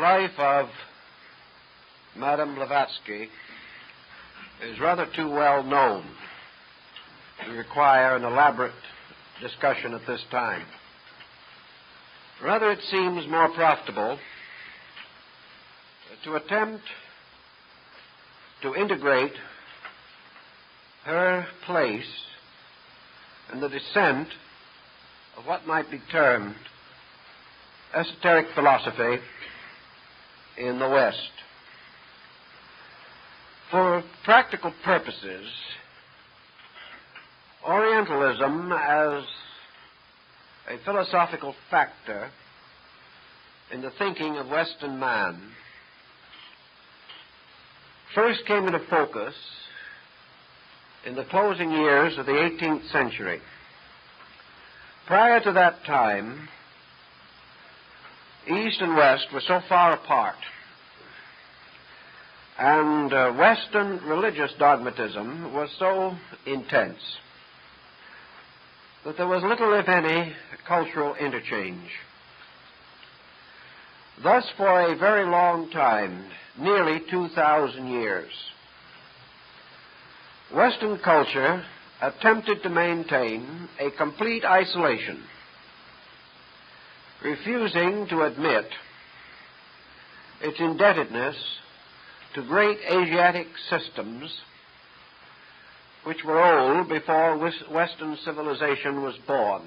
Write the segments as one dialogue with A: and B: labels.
A: The life of Madame Blavatsky is rather too well known to require an elaborate discussion at this time. Rather, it seems more profitable to attempt to integrate her place in the descent of what might be termed esoteric philosophy in the West. For practical purposes, Orientalism as a philosophical factor in the thinking of Western man first came into focus in the closing years of the 18th century. Prior to that time, East and West were so far apart, and Western religious dogmatism was so intense that there was little, if any, cultural interchange. Thus, for a very long time, nearly 2,000 years, Western culture attempted to maintain a complete isolation, refusing to admit its indebtedness to great Asiatic systems which were old before Western civilization was born.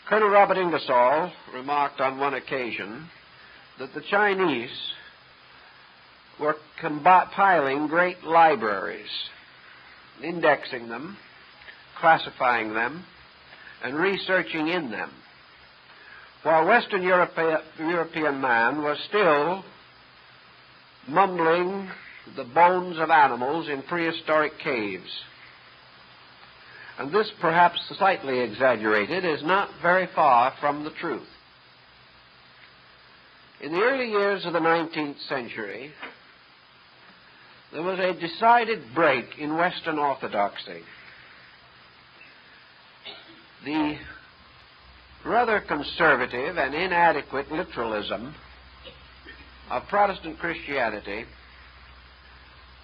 A: Colonel Robert Ingersoll remarked on one occasion that the Chinese were compiling great libraries, indexing them, classifying them, and researching in them, while Western European man was still mumbling the bones of animals in prehistoric caves. And this, perhaps slightly exaggerated, is not very far from the truth. In the early years of the 19th century, there was a decided break in Western orthodoxy. The rather conservative and inadequate literalism of Protestant Christianity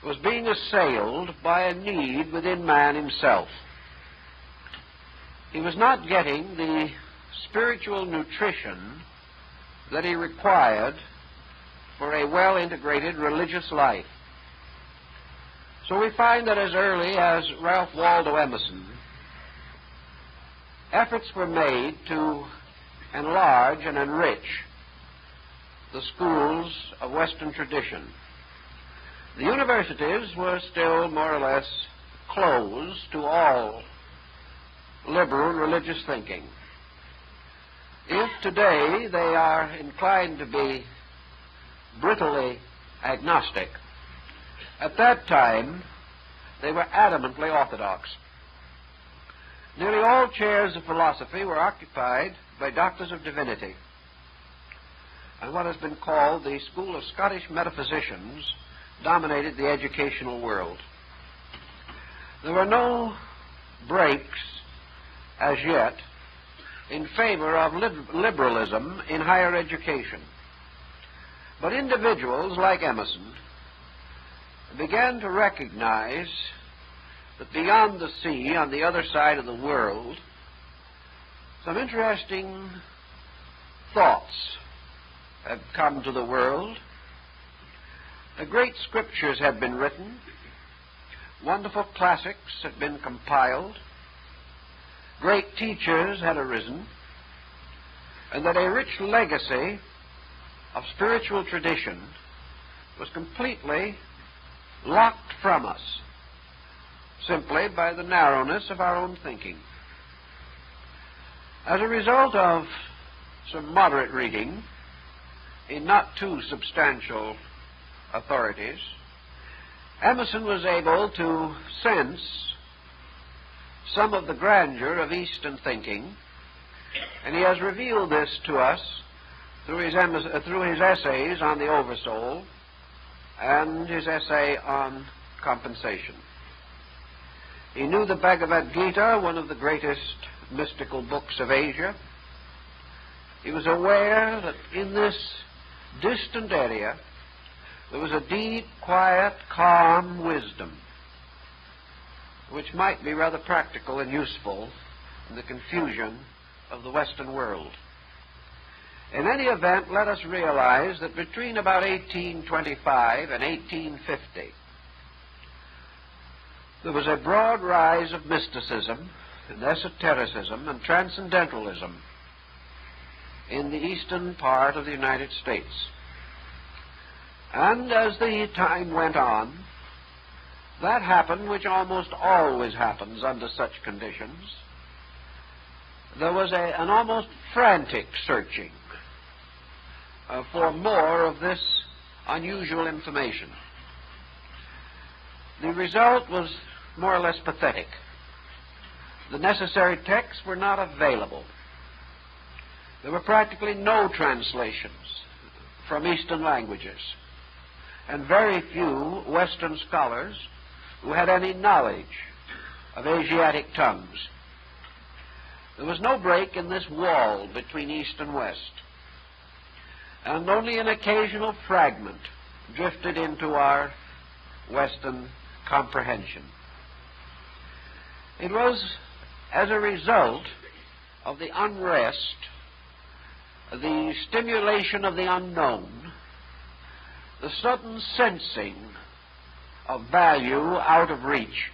A: was being assailed by a need within man himself. He was not getting the spiritual nutrition that he required for a well-integrated religious life. So we find that as early as Ralph Waldo Emerson, efforts were made to enlarge and enrich the schools of Western tradition. The universities were still more or less closed to all liberal religious thinking. If today they are inclined to be brittly agnostic, at that time they were adamantly orthodox. Nearly all chairs of philosophy were occupied by doctors of divinity, and what has been called the school of Scottish metaphysicians dominated the educational world. There were no breaks as yet in favor of liberalism in higher education. But individuals like Emerson began to recognize that beyond the sea, on the other side of the world, some interesting thoughts had come to the world. The great scriptures had been written, wonderful classics had been compiled, great teachers had arisen, and that a rich legacy of spiritual tradition was completely locked from us simply by the narrowness of our own thinking. As a result of some moderate reading in not too substantial authorities, Emerson was able to sense some of the grandeur of Eastern thinking, and he has revealed this to us through his essays on the Oversoul and his essay on compensation. He knew the Bhagavad Gita, one of the greatest mystical books of Asia. He was aware that in this distant area, there was a deep, quiet, calm wisdom, which might be rather practical and useful in the confusion of the Western world. In any event, let us realize that between about 1825 and 1850, there was a broad rise of mysticism and esotericism and transcendentalism in the eastern part of the United States. And as the time went on, that happened which almost always happens under such conditions. There was an almost frantic searching for more of this unusual information. The result was more or less pathetic. The necessary texts were not available. There were practically no translations from Eastern languages, and very few Western scholars who had any knowledge of Asiatic tongues. There was no break in this wall between East and West, and only an occasional fragment drifted into our Western comprehension. It was as a result of the unrest, the stimulation of the unknown, the sudden sensing of value out of reach,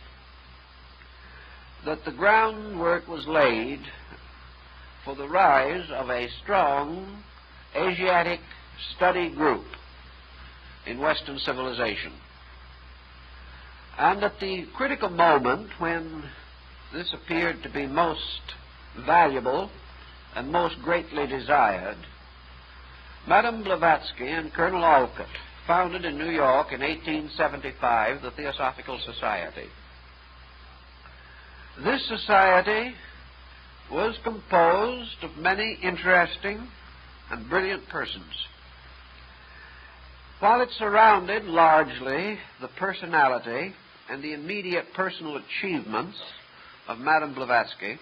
A: that the groundwork was laid for the rise of a strong Asiatic study group in Western civilization. And at the critical moment when this appeared to be most valuable and most greatly desired, Madame Blavatsky and Colonel Olcott founded in New York in 1875 the Theosophical Society. This society was composed of many interesting and brilliant persons. While it surrounded largely the personality and the immediate personal achievements of Madame Blavatsky,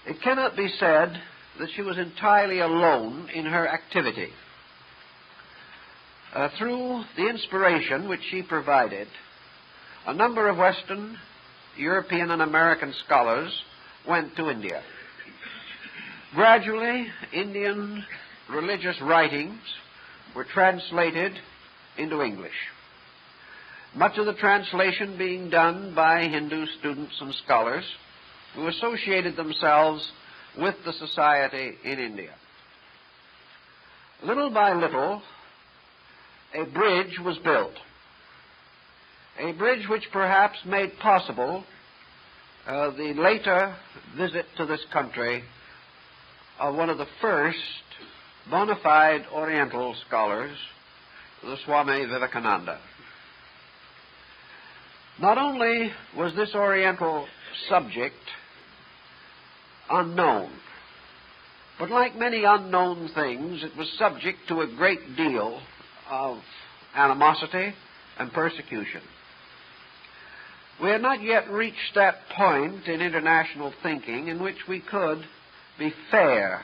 A: it cannot be said that she was entirely alone in her activity. Through the inspiration which she provided, a number of Western, European, and American scholars went to India. Gradually, Indian religious writings were translated into English, much of the translation being done by Hindu students and scholars who associated themselves with the society in India. Little by little, a bridge was built, a bridge which perhaps made possible the later visit to this country of one of the first bona fide Oriental scholars, the Swami Vivekananda. Not only was this Oriental subject unknown, but like many unknown things, it was subject to a great deal of animosity and persecution. We had not yet reached that point in international thinking in which we could be fair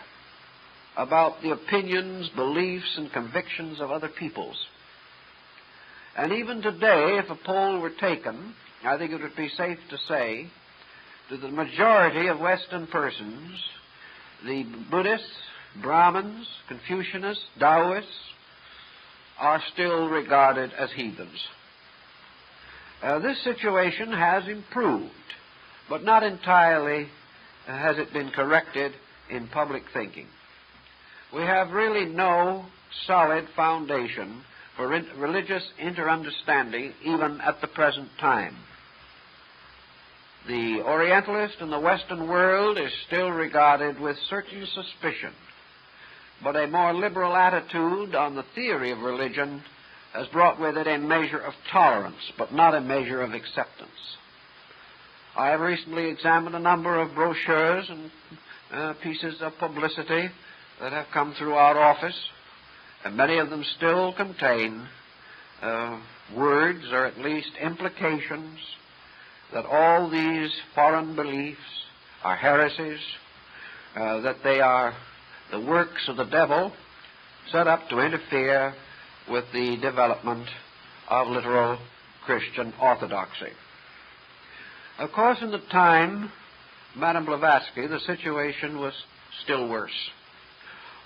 A: about the opinions, beliefs, and convictions of other peoples. And even today, if a poll were taken, I think it would be safe to say that the majority of Western persons, the Buddhists, Brahmins, Confucianists, Taoists, are still regarded as heathens. This situation has improved, but not entirely has it been corrected in public thinking. We have really no solid foundation for religious inter-understanding even at the present time. The Orientalist in the Western world is still regarded with certain suspicion, but a more liberal attitude on the theory of religion has brought with it a measure of tolerance, but not a measure of acceptance. I have recently examined a number of brochures and pieces of publicity that have come through our office, and many of them still contain words, or at least implications, that all these foreign beliefs are heresies, that they are the works of the devil, set up to interfere with the development of literal Christian orthodoxy. Of course, in the time Madame Blavatsky, the situation was still worse,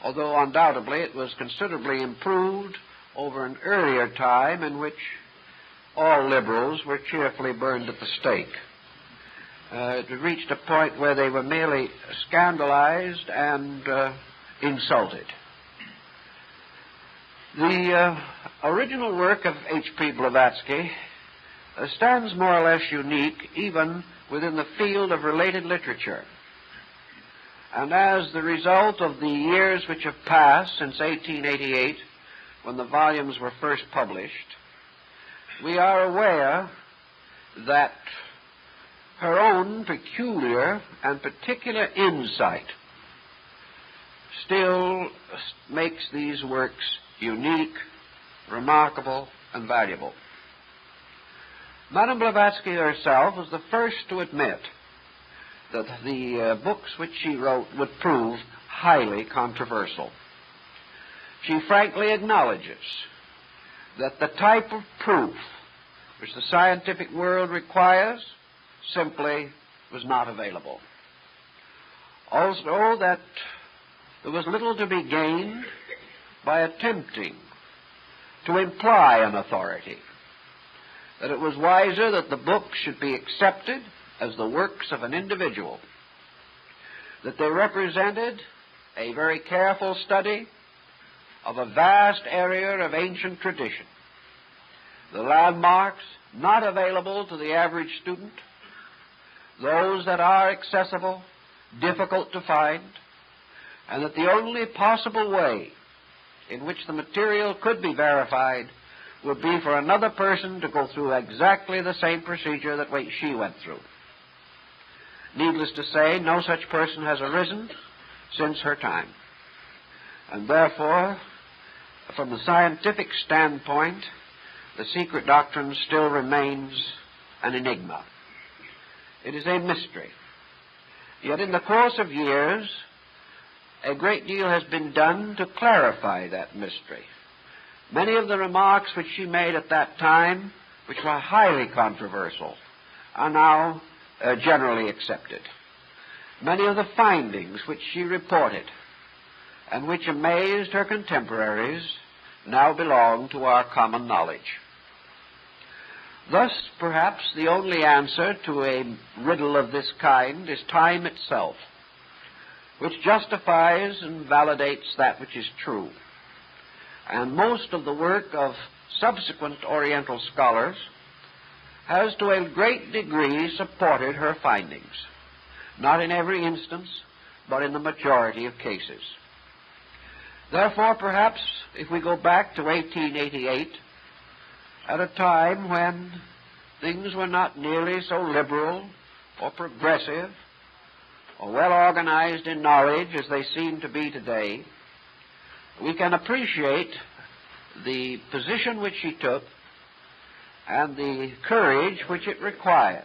A: although undoubtedly it was considerably improved over an earlier time in which all liberals were cheerfully burned at the stake. It had reached a point where they were merely scandalized and insulted. The original work of H.P. Blavatsky stands more or less unique even within the field of related literature. And as the result of the years which have passed since 1888, when the volumes were first published, we are aware that her own peculiar and particular insight still makes these works unique, remarkable, and valuable. Madame Blavatsky herself was the first to admit that the books which she wrote would prove highly controversial. She frankly acknowledges that the type of proof which the scientific world requires simply was not available. Also, that there was little to be gained by attempting to imply an authority, that it was wiser that the books should be accepted as the works of an individual, that they represented a very careful study of a vast area of ancient tradition, the landmarks not available to the average student, those that are accessible, difficult to find, and that the only possible way in which the material could be verified would be for another person to go through exactly the same procedure that she went through. Needless to say, no such person has arisen since her time. And therefore, from the scientific standpoint, the secret doctrine still remains an enigma. It is a mystery. Yet in the course of years, a great deal has been done to clarify that mystery. Many of the remarks which she made at that time, which were highly controversial, are now generally accepted. Many of the findings which she reported and which amazed her contemporaries now belong to our common knowledge. Thus, perhaps the only answer to a riddle of this kind is time itself, which justifies and validates that which is true. And most of the work of subsequent Oriental scholars has to a great degree supported her findings, not in every instance, but in the majority of cases. Therefore, perhaps, if we go back to 1888, at a time when things were not nearly so liberal or progressive or well organized in knowledge as they seem to be today, we can appreciate the position which she took and the courage which it required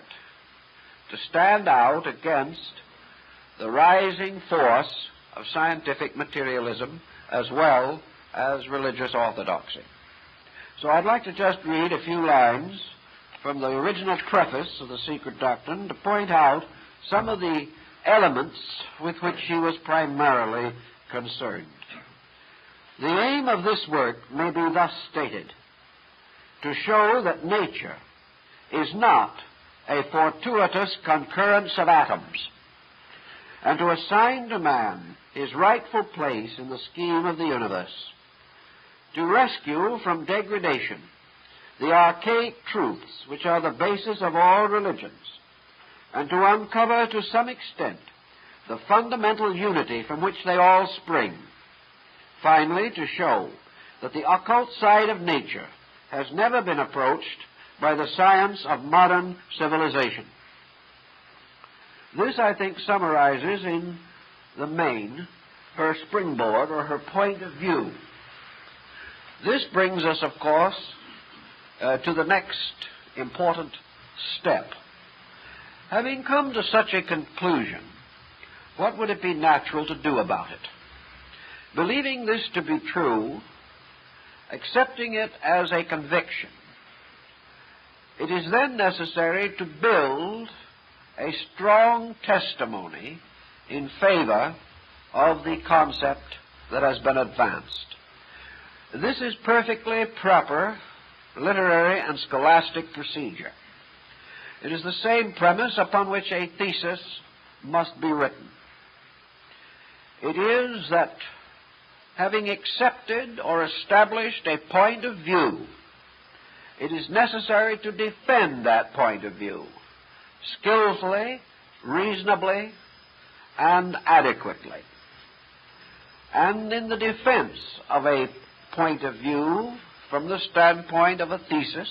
A: to stand out against the rising force of scientific materialism as well as religious orthodoxy. So I'd like to just read a few lines from the original preface of The Secret Doctrine to point out some of the elements with which she was primarily concerned. The aim of this work may be thus stated: to show that nature is not a fortuitous concurrence of atoms, and to assign to man his rightful place in the scheme of the universe, to rescue from degradation the archaic truths which are the basis of all religions, and to uncover to some extent the fundamental unity from which they all spring. Finally, to show that the occult side of nature has never been approached by the science of modern civilization. This, I think, summarizes in the main her springboard or her point of view. This brings us, of course, to the next important step. Having come to such a conclusion, what would it be natural to do about it? Believing this to be true, accepting it as a conviction, it is then necessary to build a strong testimony in favor of the concept that has been advanced. This is perfectly proper literary and scholastic procedure. It is the same premise upon which a thesis must be written. It is that having accepted or established a point of view, it is necessary to defend that point of view skillfully, reasonably, and adequately. And in the defense of a point of view from the standpoint of a thesis,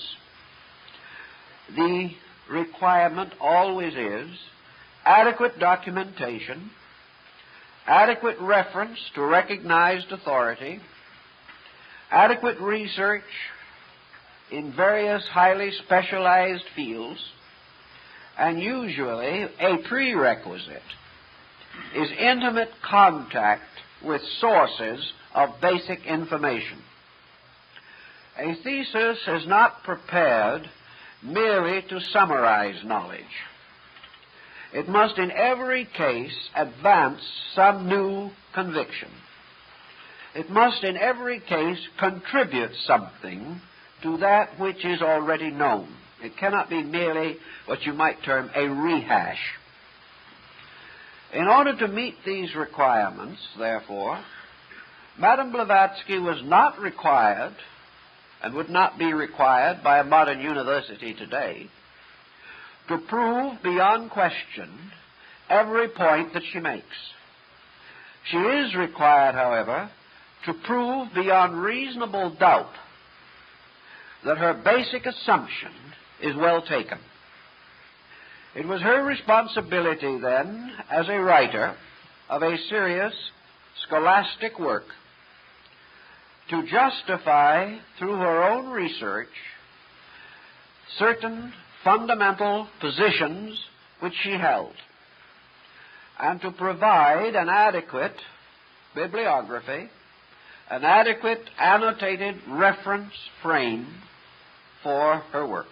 A: the requirement always is adequate documentation, adequate reference to recognized authority, adequate research in various highly specialized fields, and usually a prerequisite is intimate contact with sources of basic information. A thesis is not prepared merely to summarize knowledge. It must in every case advance some new conviction. It must in every case contribute something to that which is already known. It cannot be merely what you might term a rehash. In order to meet these requirements, therefore, Madame Blavatsky was not required, and would not be required by a modern university today, to prove beyond question every point that she makes. She is required, however, to prove beyond reasonable doubt that her basic assumption is well taken. It was her responsibility then, as a writer of a serious scholastic work, to justify through her own research certain fundamental positions which she held, and to provide an adequate bibliography, an adequate annotated reference frame for her work.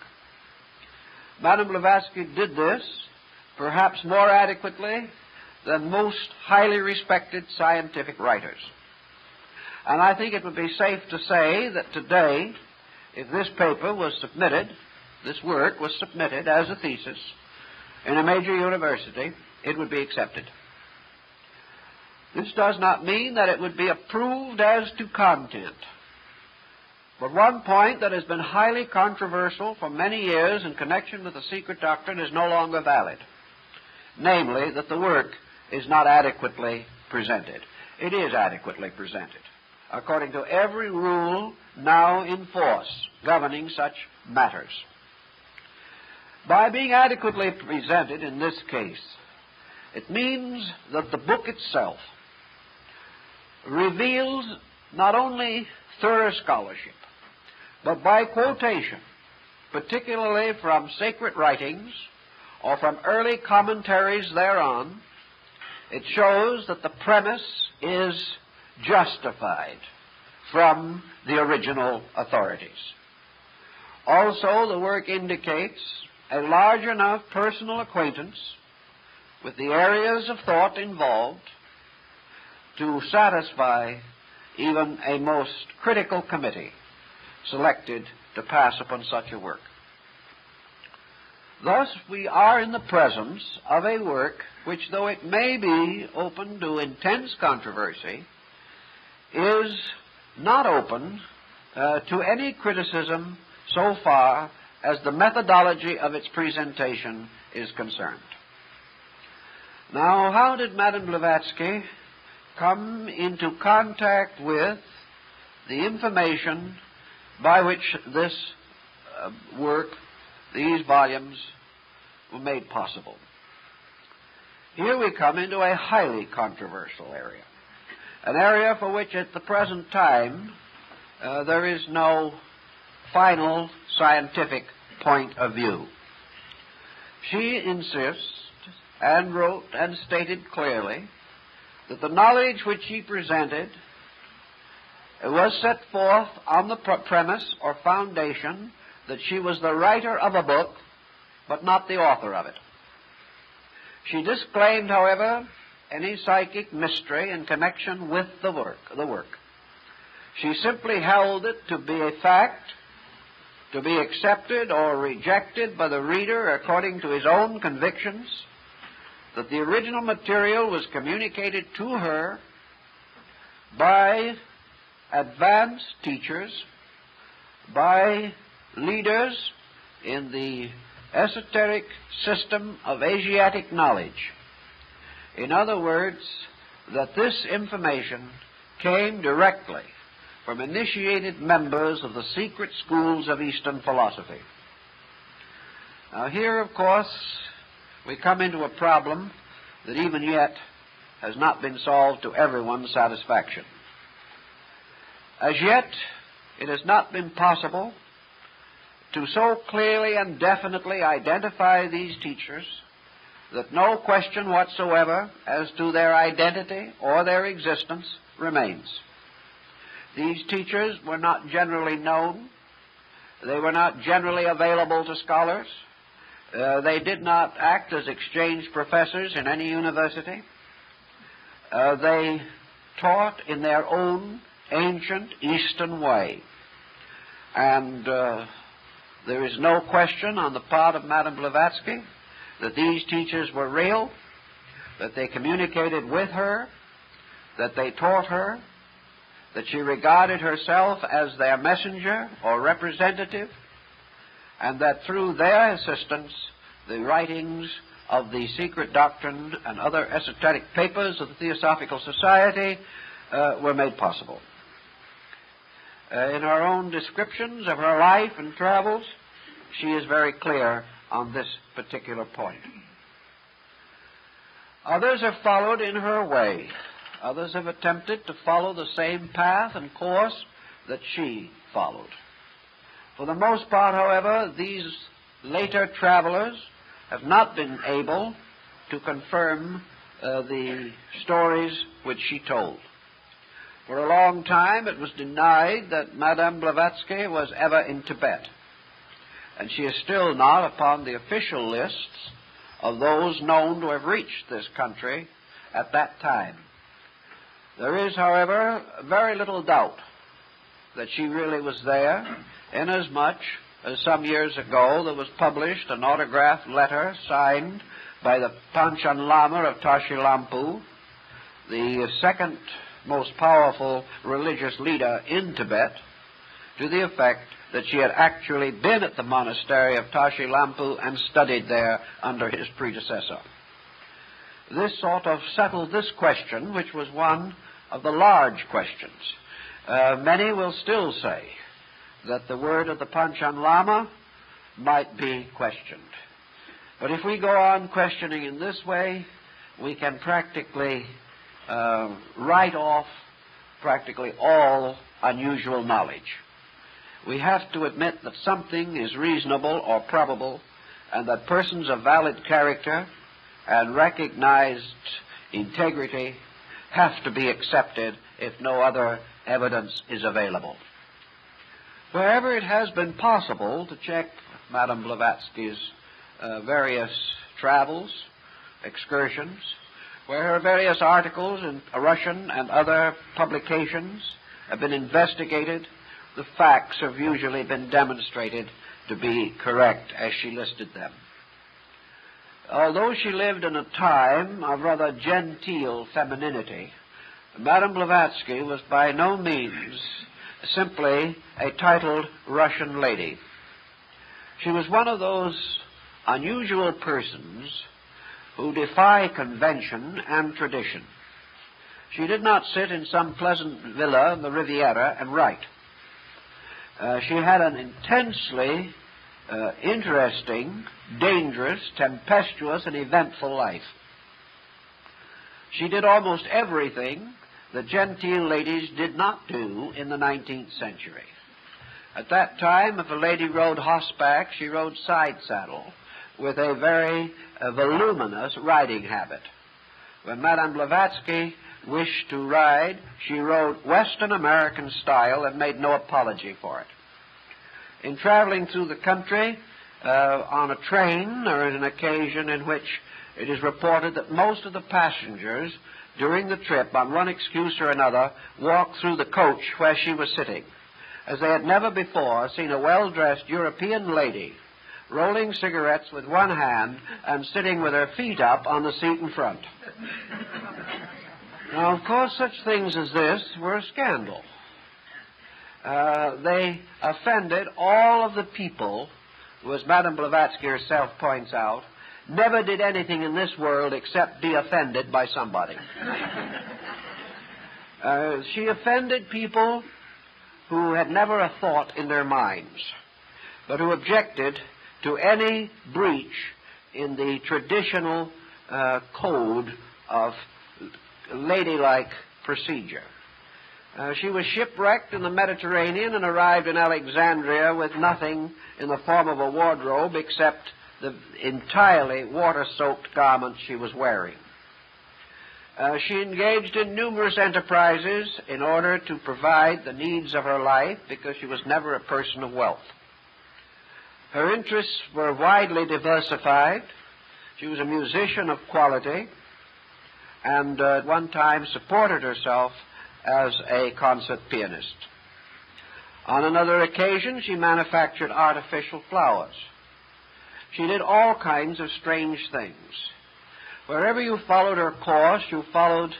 A: Madame Blavatsky did this perhaps more adequately than most highly respected scientific writers. And I think it would be safe to say that today, if this paper was submitted, this work was submitted as a thesis in a major university, it would be accepted. This does not mean that it would be approved as to content. But one point that has been highly controversial for many years in connection with the secret doctrine is no longer valid, namely that the work is not adequately presented. It is adequately presented, according to every rule now in force governing such matters. By being adequately presented in this case, it means that the book itself reveals not only thorough scholarship, but by quotation, particularly from sacred writings or from early commentaries thereon, it shows that the premise is justified from the original authorities. Also, the work indicates a large enough personal acquaintance with the areas of thought involved to satisfy even a most critical committee selected to pass upon such a work. Thus, we are in the presence of a work which, though it may be open to intense controversy, is not open to any criticism so far as the methodology of its presentation is concerned. Now, how did Madame Blavatsky come into contact with the information by which this work, these volumes, were made possible? Here we come into a highly controversial area, an area for which at the present time there is no final scientific point of view. She insists, and wrote and stated clearly, that the knowledge which she presented It was set forth on the premise or foundation that she was the writer of a book, but not the author of it. She disclaimed, however, any psychic mystery in connection with the work. She simply held it to be a fact, to be accepted or rejected by the reader according to his own convictions, that the original material was communicated to her by advanced teachers, by leaders in the esoteric system of Asiatic knowledge. In other words, that this information came directly from initiated members of the secret schools of Eastern philosophy. Now here, of course, we come into a problem that even yet has not been solved to everyone's satisfaction. As yet, it has not been possible to so clearly and definitely identify these teachers that no question whatsoever as to their identity or their existence remains. These teachers were not generally known. They were not generally available to scholars. They did not act as exchange professors in any university. They taught in their own ancient Eastern way. And there is no question on the part of Madame Blavatsky that these teachers were real, that they communicated with her, that they taught her, that she regarded herself as their messenger or representative, and that through their assistance the writings of the Secret Doctrine and other esoteric papers of the Theosophical Society were made possible. In her own descriptions of her life and travels, she is very clear on this particular point. Others have followed in her way. Others have attempted to follow the same path and course that she followed. For the most part, however, these later travelers have not been able to confirm the stories which she told. For a long time it was denied that Madame Blavatsky was ever in Tibet, and she is still not upon the official lists of those known to have reached this country at that time. There is, however, very little doubt that she really was there, inasmuch as some years ago there was published an autographed letter signed by the Panchen Lama of Tashi-Lampu, the second most powerful religious leader in Tibet, to the effect that she had actually been at the monastery of Tashi-Lampu and studied there under his predecessor. This sort of settled this question, which was one of the large questions. Many will still say that the word of the Panchen Lama might be questioned. But if we go on questioning in this way, we can practically write off practically all unusual knowledge. We have to admit that something is reasonable or probable, and that persons of valid character and recognized integrity have to be accepted if no other evidence is available. Wherever it has been possible to check Madame Blavatsky's various travels, excursions, where her various articles in Russian and other publications have been investigated, the facts have usually been demonstrated to be correct as she listed them. Although she lived in a time of rather genteel femininity, Madame Blavatsky was by no means simply a titled Russian lady. She was one of those unusual persons who defy convention and tradition. She did not sit in some pleasant villa in the Riviera and write. She had an intensely interesting, dangerous, tempestuous, and eventful life. She did almost everything that genteel ladies did not do in the 19th century. At that time, if a lady rode horseback, she rode side saddle with a very voluminous riding habit. When Madame Blavatsky wished to ride, she rode Western American style and made no apology for it. In traveling through the country on a train, there is an occasion in which it is reported that most of the passengers during the trip, on one excuse or another, walked through the coach where she was sitting, as they had never before seen a well-dressed European lady rolling cigarettes with one hand and sitting with her feet up on the seat in front. Now, of course, such things as this were a scandal. They offended all of the people who, as Madame Blavatsky herself points out, never did anything in this world except be offended by somebody. She offended people who had never a thought in their minds, but who objected to any breach in the traditional code of ladylike procedure. She was shipwrecked in the Mediterranean and arrived in Alexandria with nothing in the form of a wardrobe except the entirely water-soaked garments she was wearing. She engaged in numerous enterprises in order to provide the needs of her life because she was never a person of wealth. Her interests were widely diversified. She was a musician of quality and at one time supported herself as a concert pianist. On another occasion, she manufactured artificial flowers. She did all kinds of strange things. Wherever you followed her course, you followed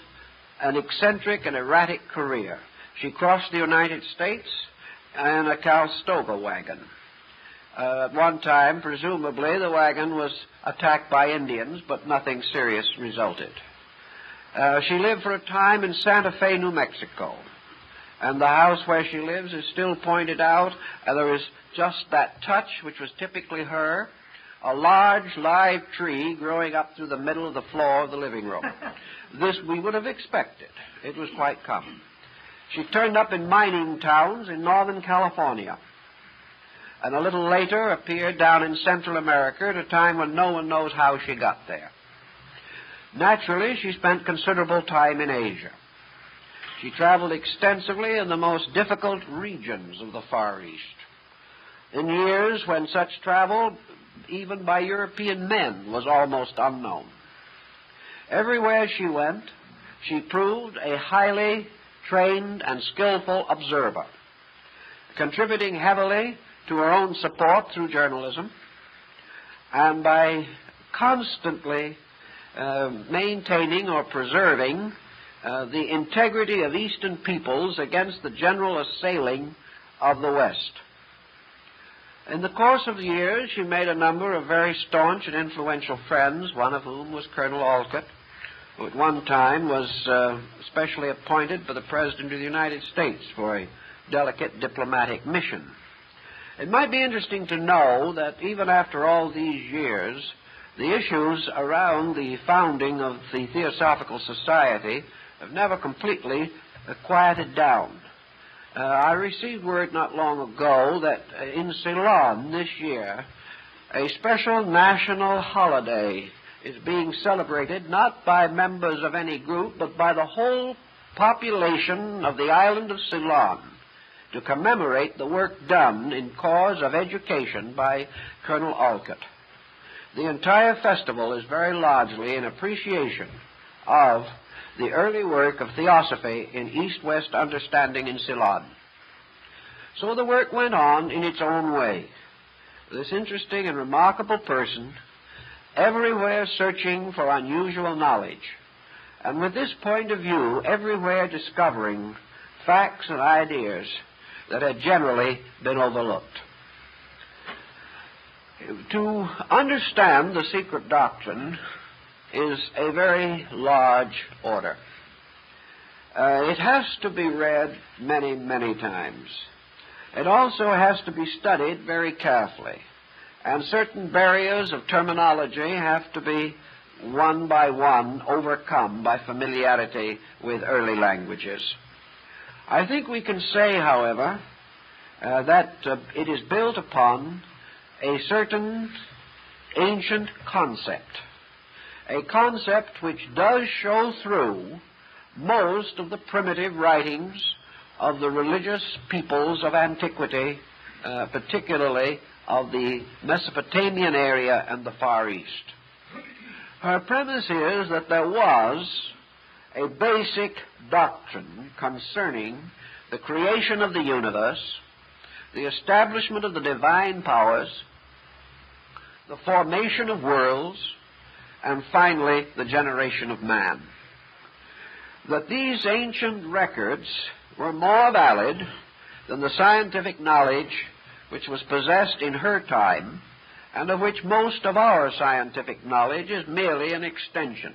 A: an eccentric and erratic career. She crossed the United States in a Calistoga wagon. At one time, presumably, the wagon was attacked by Indians, but nothing serious resulted. She lived for a time in Santa Fe, New Mexico, and the house where she lives is still pointed out, and there is just that touch which was typically her, a large live tree growing up through the middle of the floor of the living room. This we would have expected. It was quite common. She turned up in mining towns in Northern California, and a little later appeared down in Central America at a time when no one knows how she got there. Naturally, she spent considerable time in Asia. She traveled extensively in the most difficult regions of the Far East. In years when such travel, even by European men, was almost unknown. Everywhere she went, she proved a highly trained and skillful observer, contributing heavily to her own support through journalism, and by constantly maintaining or preserving the integrity of Eastern peoples against the general assailing of the West. In the course of the years, she made a number of very staunch and influential friends, one of whom was Colonel Alcott, who at one time was specially appointed by the President of the United States for a delicate diplomatic mission. It might be interesting to know that even after all these years, the issues around the founding of the Theosophical Society have never completely quieted down. I received word not long ago that in Ceylon this year, a special national holiday is being celebrated not by members of any group, but by the whole population of the island of Ceylon to commemorate the work done in cause of education by Colonel Alcott. The entire festival is very largely in appreciation of the early work of theosophy in East-West understanding in Ceylon. So the work went on in its own way. This interesting and remarkable person, everywhere searching for unusual knowledge, and with this point of view, everywhere discovering facts and ideas that had generally been overlooked. To understand the secret doctrine is a very large order. It has to be read many, many times. It also has to be studied very carefully, and certain barriers of terminology have to be one by one overcome by familiarity with early languages. I think we can say, however, that it is built upon a certain ancient concept, a concept which does show through most of the primitive writings of the religious peoples of antiquity, particularly of the Mesopotamian area and the Far East. Her premise is that there was a basic doctrine concerning the creation of the universe, the establishment of the divine powers, the formation of worlds, and finally the generation of man. That these ancient records were more valid than the scientific knowledge which was possessed in her time, and of which most of our scientific knowledge is merely an extension.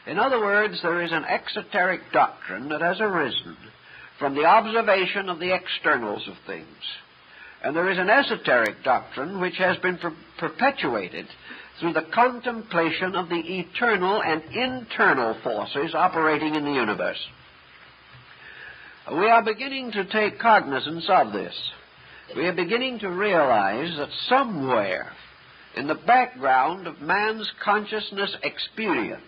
A: In other words, there is an exoteric doctrine that has arisen from the observation of the externals of things, and there is an esoteric doctrine which has been perpetuated through the contemplation of the eternal and internal forces operating in the universe. We are beginning to take cognizance of this. We are beginning to realize that somewhere in the background of man's consciousness experience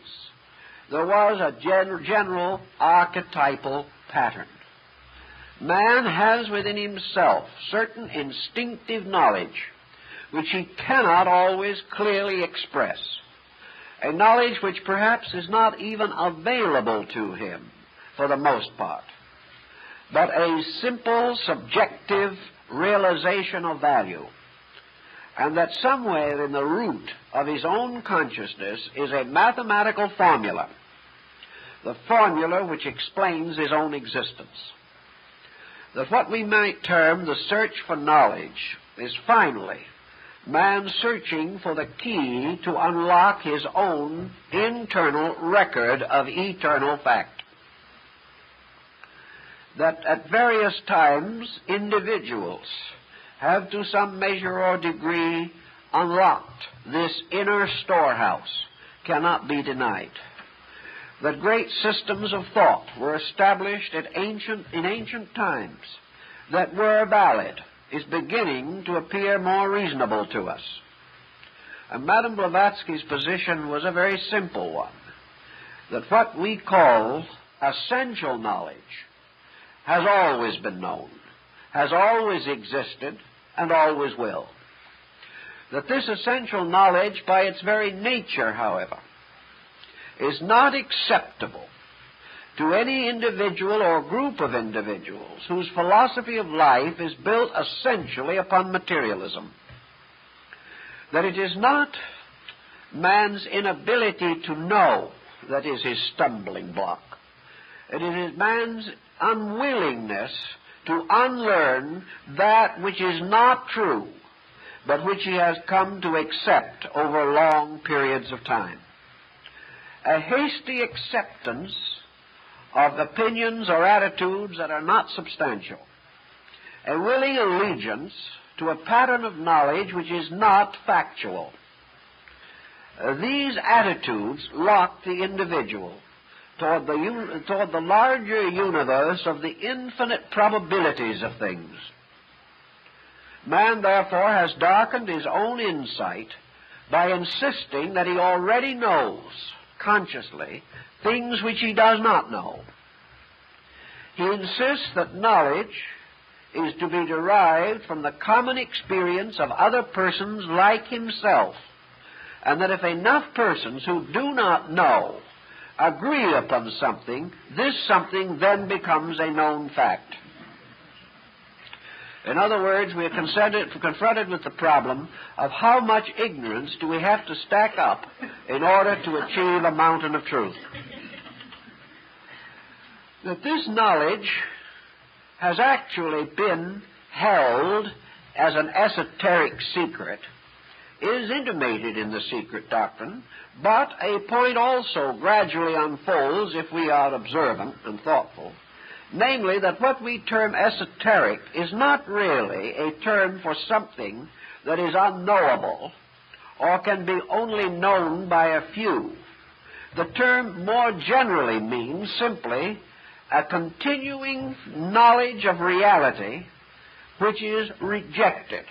A: there was a general archetypal pattern. Man has within himself certain instinctive knowledge which he cannot always clearly express, a knowledge which perhaps is not even available to him for the most part, but a simple subjective realization of value, and that somewhere in the root of his own consciousness is a mathematical formula, the formula which explains his own existence. That what we might term the search for knowledge is finally man searching for the key to unlock his own internal record of eternal fact. That at various times individuals have to some measure or degree unlocked this inner storehouse cannot be denied. That great systems of thought were established in ancient times that were valid is beginning to appear more reasonable to us. And Madame Blavatsky's position was a very simple one, that what we call essential knowledge has always been known, has always existed, and always will. That this essential knowledge, by its very nature, however, is not acceptable to any individual or group of individuals whose philosophy of life is built essentially upon materialism. That it is not man's inability to know that is his stumbling block. It is man's unwillingness to unlearn that which is not true, but which he has come to accept over long periods of time. A hasty acceptance of opinions or attitudes that are not substantial. A willing allegiance to a pattern of knowledge which is not factual. These attitudes lock the individual toward the larger universe of the infinite probabilities of things. Man, therefore, has darkened his own insight by insisting that he already knows, consciously, things which he does not know. He insists that knowledge is to be derived from the common experience of other persons like himself, and that if enough persons who do not know agree upon something, this something then becomes a known fact. In other words, we are confronted with the problem of how much ignorance do we have to stack up in order to achieve a mountain of truth. That this knowledge has actually been held as an esoteric secret is intimated in the secret doctrine, but a point also gradually unfolds if we are observant and thoughtful, namely that what we term esoteric is not really a term for something that is unknowable or can be only known by a few. The term more generally means simply a continuing knowledge of reality which is rejected.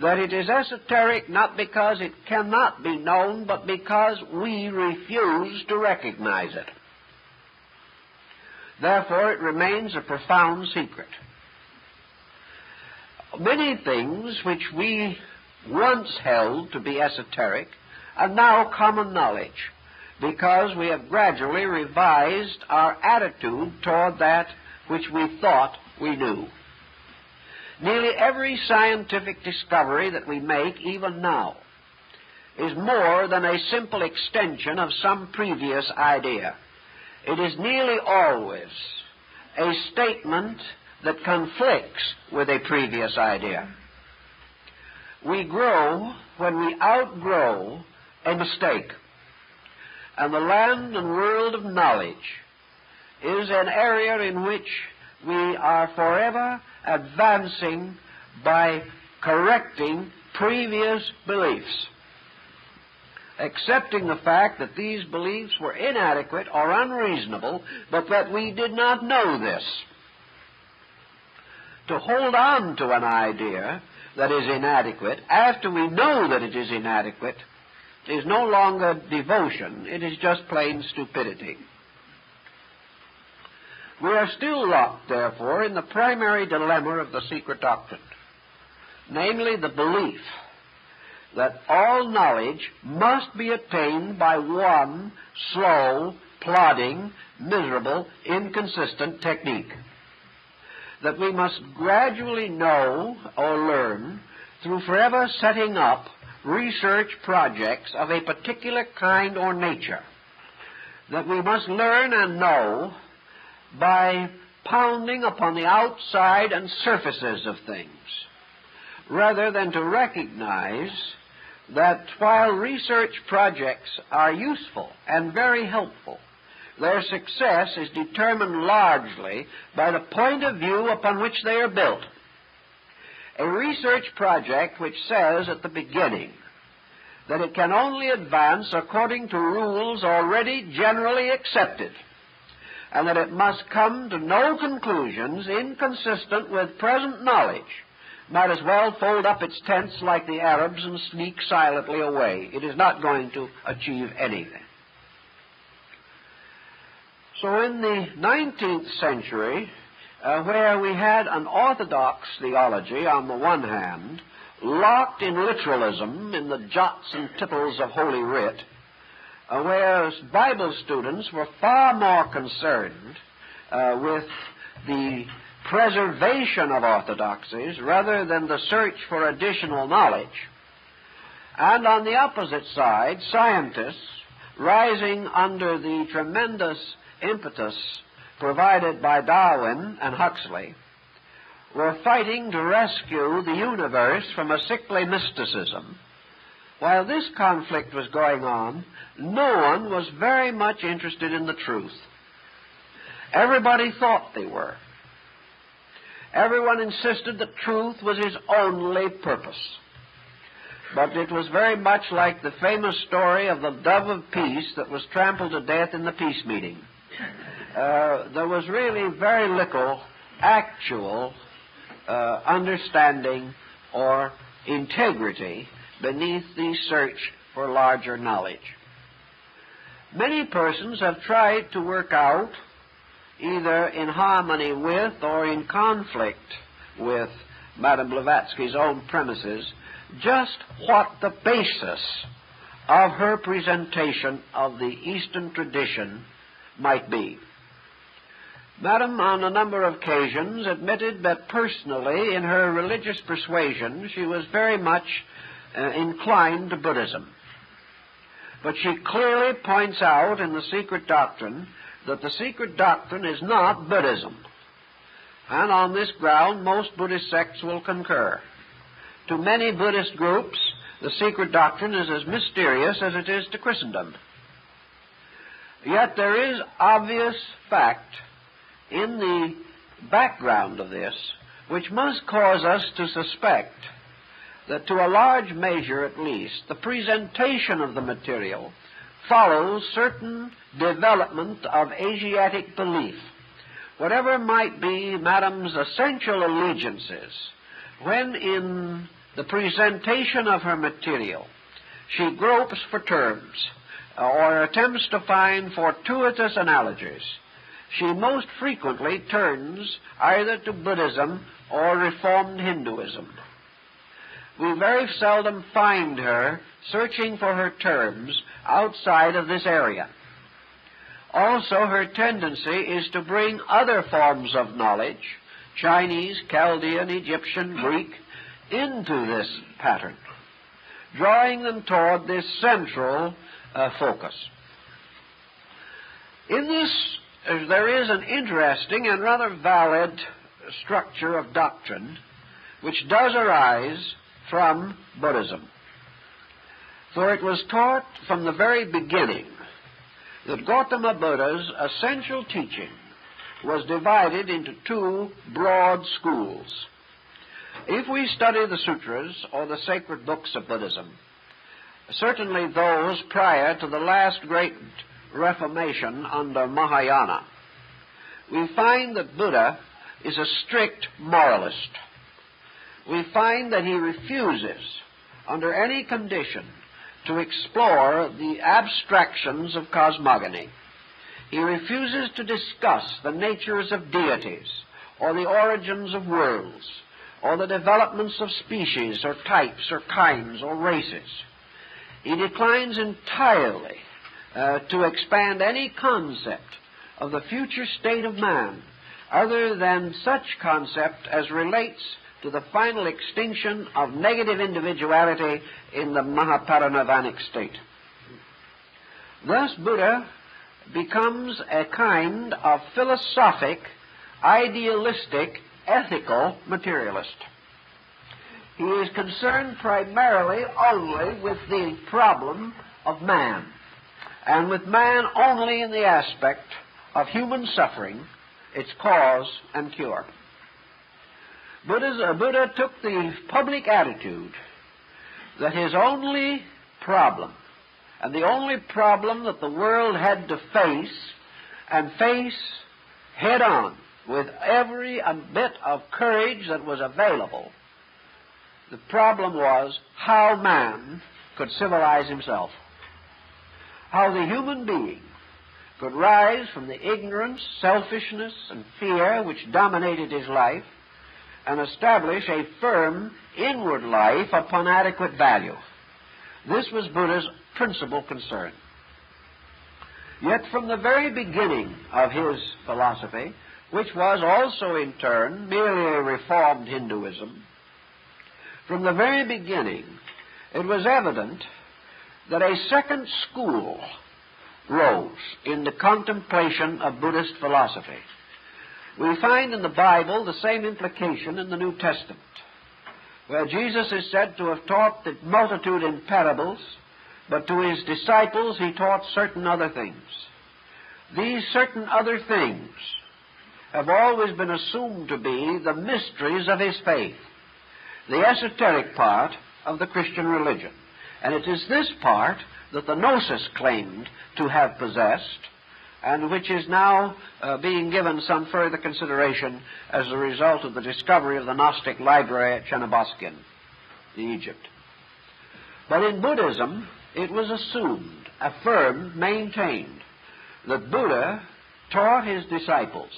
A: that it is esoteric not because it cannot be known, but because we refuse to recognize it. Therefore, it remains a profound secret. Many things which we once held to be esoteric are now common knowledge, because we have gradually revised our attitude toward that which we thought we knew. Nearly every scientific discovery that we make, even now, is more than a simple extension of some previous idea. It is nearly always a statement that conflicts with a previous idea. We grow when we outgrow a mistake. And the land and world of knowledge is an area in which we are forever advancing by correcting previous beliefs, accepting the fact that these beliefs were inadequate or unreasonable, but that we did not know this. To hold on to an idea that is inadequate after we know that it is inadequate is no longer devotion, it is just plain stupidity. We are still locked, therefore, in the primary dilemma of the secret doctrine, namely the belief that all knowledge must be attained by one slow, plodding, miserable, inconsistent technique. That we must gradually know or learn through forever setting up research projects of a particular kind or nature. That we must learn and know by pounding upon the outside and surfaces of things, rather than to recognize that while research projects are useful and very helpful, their success is determined largely by the point of view upon which they are built. A research project which says at the beginning that it can only advance according to rules already generally accepted, and that it must come to no conclusions inconsistent with present knowledge, might as well fold up its tents like the Arabs and sneak silently away. It is not going to achieve anything. So in the 19th century, where we had an orthodox theology on the one hand, locked in literalism in the jots and tittles of Holy Writ, whereas Bible students were far more concerned with the preservation of orthodoxies rather than the search for additional knowledge. And on the opposite side, scientists, rising under the tremendous impetus provided by Darwin and Huxley, were fighting to rescue the universe from a sickly mysticism. While this conflict was going on, no one was very much interested in the truth. Everybody thought they were. Everyone insisted that truth was his only purpose. But it was very much like the famous story of the dove of peace that was trampled to death in the peace meeting. There was really very little actual understanding or integrity beneath the search for larger knowledge. Many persons have tried to work out, either in harmony with or in conflict with Madame Blavatsky's own premises, just what the basis of her presentation of the Eastern tradition might be. Madame, on a number of occasions, admitted that personally, in her religious persuasion, she was very much inclined to Buddhism. But she clearly points out in the secret doctrine that the secret doctrine is not Buddhism. And on this ground, most Buddhist sects will concur. To many Buddhist groups, the secret doctrine is as mysterious as it is to Christendom. Yet there is obvious fact in the background of this which must cause us to suspect that, to a large measure at least, the presentation of the material follows certain development of Asiatic belief. Whatever might be Madame's essential allegiances, when in the presentation of her material, she gropes for terms or attempts to find fortuitous analogies. She most frequently turns either to Buddhism or Reformed Hinduism. We very seldom find her searching for her terms outside of this area. Also, her tendency is to bring other forms of knowledge, Chinese, Chaldean, Egyptian, Greek, into this pattern, drawing them toward this central focus. In this, there is an interesting and rather valid structure of doctrine which does arise from Buddhism. For it was taught from the very beginning that Gautama Buddha's essential teaching was divided into two broad schools. If we study the sutras or the sacred books of Buddhism, certainly those prior to the last great Reformation under Mahayana, we find that Buddha is a strict moralist. We find that he refuses, under any condition, to explore the abstractions of cosmogony. He refuses to discuss the natures of deities, or the origins of worlds, or the developments of species, or types, or kinds, or races. He declines entirely to expand any concept of the future state of man, other than such concept as relates to the final extinction of negative individuality in the Mahaparinirvanic state. Thus, Buddha becomes a kind of philosophic, idealistic, ethical materialist. He is concerned primarily only with the problem of man, and with man only in the aspect of human suffering, its cause and cure. Buddha took the public attitude that his only problem, and the only problem that the world had to face, and face head-on with every bit of courage that was available, the problem was how man could civilize himself, how the human being could rise from the ignorance, selfishness, and fear which dominated his life and establish a firm inward life upon adequate value. This was Buddha's principal concern. Yet from the very beginning of his philosophy, which was also in turn merely a reformed Hinduism, from the very beginning it was evident that a second school rose in the contemplation of Buddhist philosophy. We find in the Bible the same implication in the New Testament, where Jesus is said to have taught the multitude in parables, but to his disciples he taught certain other things. These certain other things have always been assumed to be the mysteries of his faith, the esoteric part of the Christian religion. And it is this part that the Gnosis claimed to have possessed, and which is now being given some further consideration as a result of the discovery of the Gnostic library at Chenaboskin, Egypt. But in Buddhism, it was assumed, affirmed, maintained, that Buddha taught his disciples,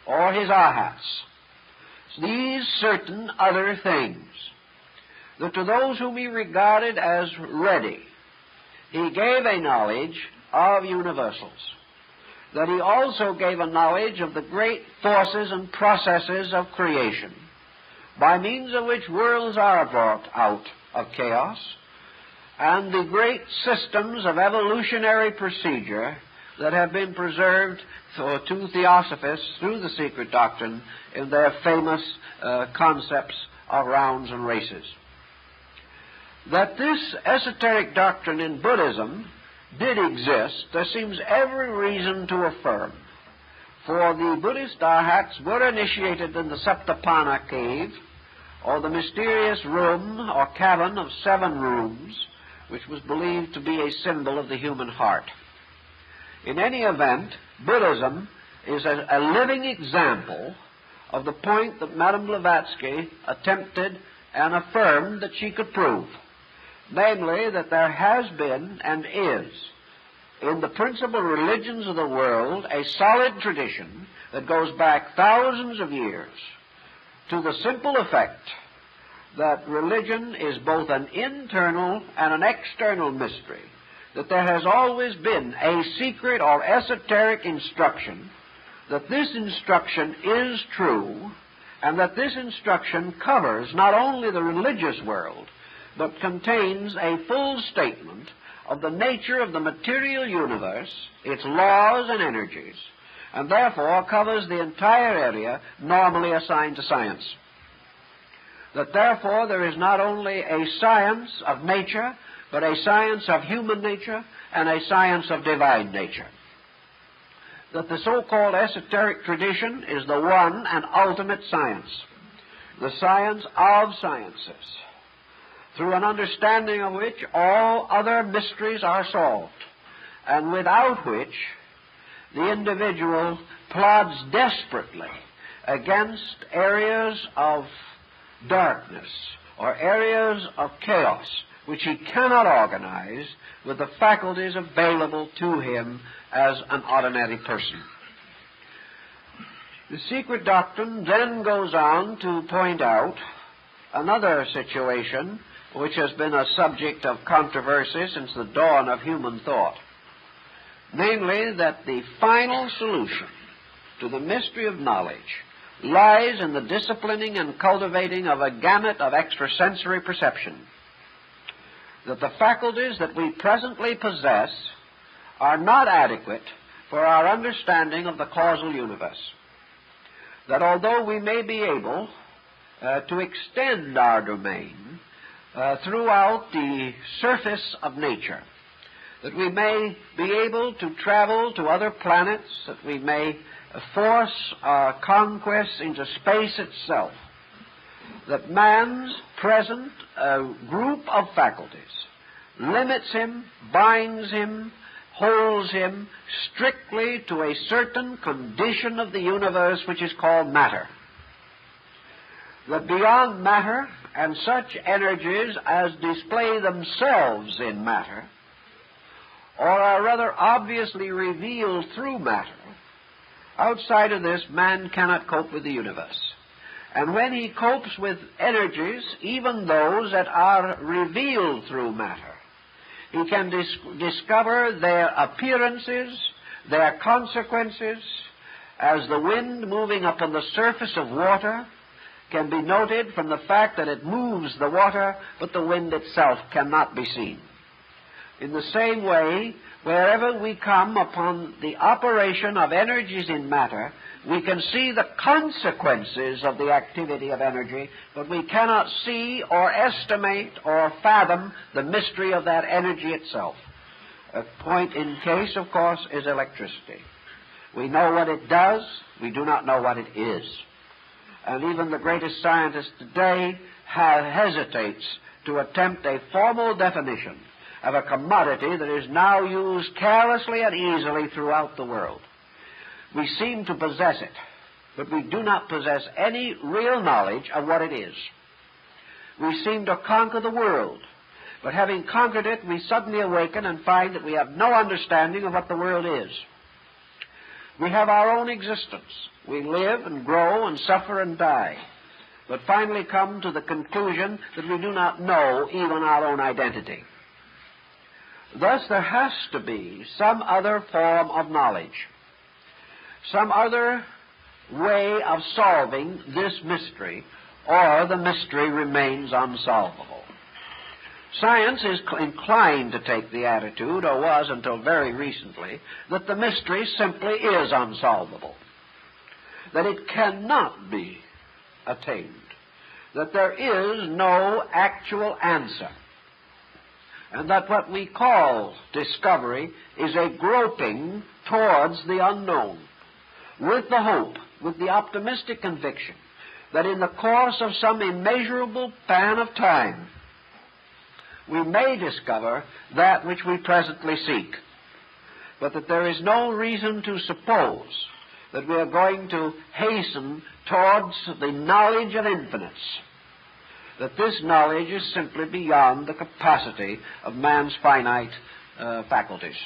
A: or his arhats, these certain other things, that to those whom he regarded as ready, he gave a knowledge of universals, that he also gave a knowledge of the great forces and processes of creation, by means of which worlds are brought out of chaos, and the great systems of evolutionary procedure that have been preserved to theosophists through the secret doctrine in their famous concepts of rounds and races. That this esoteric doctrine in Buddhism did exist, there seems every reason to affirm. For the Buddhist arhats were initiated in the Saptapana cave, or the mysterious room or cavern of 7 rooms, which was believed to be a symbol of the human heart. In any event, Buddhism is a living example of the point that Madame Blavatsky attempted and affirmed that she could prove, namely that there has been and is in the principal religions of the world a solid tradition that goes back thousands of years to the simple effect that religion is both an internal and an external mystery, that there has always been a secret or esoteric instruction, that this instruction is true, and that this instruction covers not only the religious world, but contains a full statement of the nature of the material universe, its laws and energies, and therefore covers the entire area normally assigned to science. That therefore there is not only a science of nature, but a science of human nature and a science of divine nature. That the so-called esoteric tradition is the one and ultimate science, the science of sciences, through an understanding of which all other mysteries are solved, and without which the individual plods desperately against areas of darkness or areas of chaos which he cannot organize with the faculties available to him as an ordinary person. The secret doctrine then goes on to point out another situation which has been a subject of controversy since the dawn of human thought, namely that the final solution to the mystery of knowledge lies in the disciplining and cultivating of a gamut of extrasensory perception, that the faculties that we presently possess are not adequate for our understanding of the causal universe, that although we may be able to extend our domain throughout the surface of nature, that we may be able to travel to other planets, that we may force our conquests into space itself, that man's present group of faculties limits him, binds him, holds him strictly to a certain condition of the universe which is called matter. That beyond matter and such energies as display themselves in matter, or are rather obviously revealed through matter, outside of this, man cannot cope with the universe. And when he copes with energies, even those that are revealed through matter, he can discover their appearances, their consequences, as the wind moving upon the surface of water can be noted from the fact that it moves the water, but the wind itself cannot be seen. In the same way, wherever we come upon the operation of energies in matter, we can see the consequences of the activity of energy, but we cannot see or estimate or fathom the mystery of that energy itself. A point in case, of course, is electricity. We know what it does, we do not know what it is. And even the greatest scientist today hesitates to attempt a formal definition of a commodity that is now used carelessly and easily throughout the world. We seem to possess it, but we do not possess any real knowledge of what it is. We seem to conquer the world, but having conquered it, we suddenly awaken and find that we have no understanding of what the world is. We have our own existence. We live and grow and suffer and die, but finally come to the conclusion that we do not know even our own identity. Thus, there has to be some other form of knowledge, some other way of solving this mystery, or the mystery remains unsolvable. Science is inclined to take the attitude, or was until very recently, that the mystery simply is unsolvable, that it cannot be attained, that there is no actual answer, and that what we call discovery is a groping towards the unknown, with the hope, with the optimistic conviction that in the course of some immeasurable span of time, we may discover that which we presently seek, but that there is no reason to suppose that we are going to hasten towards the knowledge of infinites, that this knowledge is simply beyond the capacity of man's finite faculties.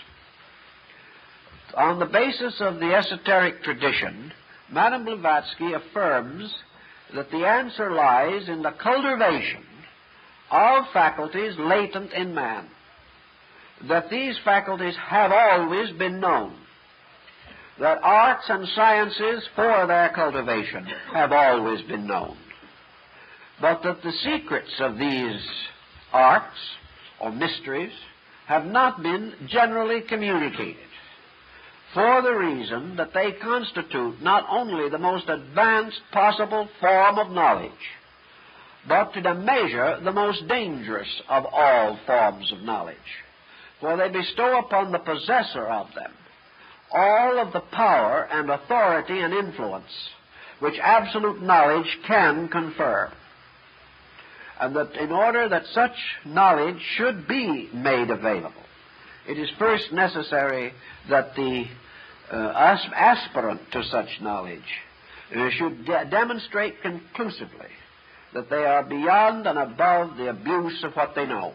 A: On the basis of the esoteric tradition, Madame Blavatsky affirms that the answer lies in the cultivation of faculties latent in man, that these faculties have always been known, that arts and sciences for their cultivation have always been known, but that the secrets of these arts or mysteries have not been generally communicated, for the reason that they constitute not only the most advanced possible form of knowledge, but in a measure the most dangerous of all forms of knowledge, for they bestow upon the possessor of them all of the power and authority and influence which absolute knowledge can confer. And that in order that such knowledge should be made available, it is first necessary that the aspirant to such knowledge should demonstrate conclusively that they are beyond and above the abuse of what they know.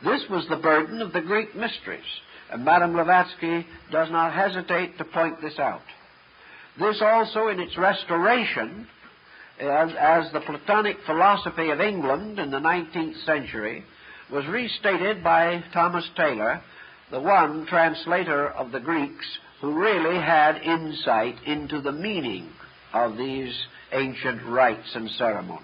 A: This was the burden of the Greek mysteries, and Madame Blavatsky does not hesitate to point this out. This also, in its restoration, as the Platonic philosophy of England in the 19th century, was restated by Thomas Taylor, the one translator of the Greeks who really had insight into the meaning of these ancient rites and ceremonies.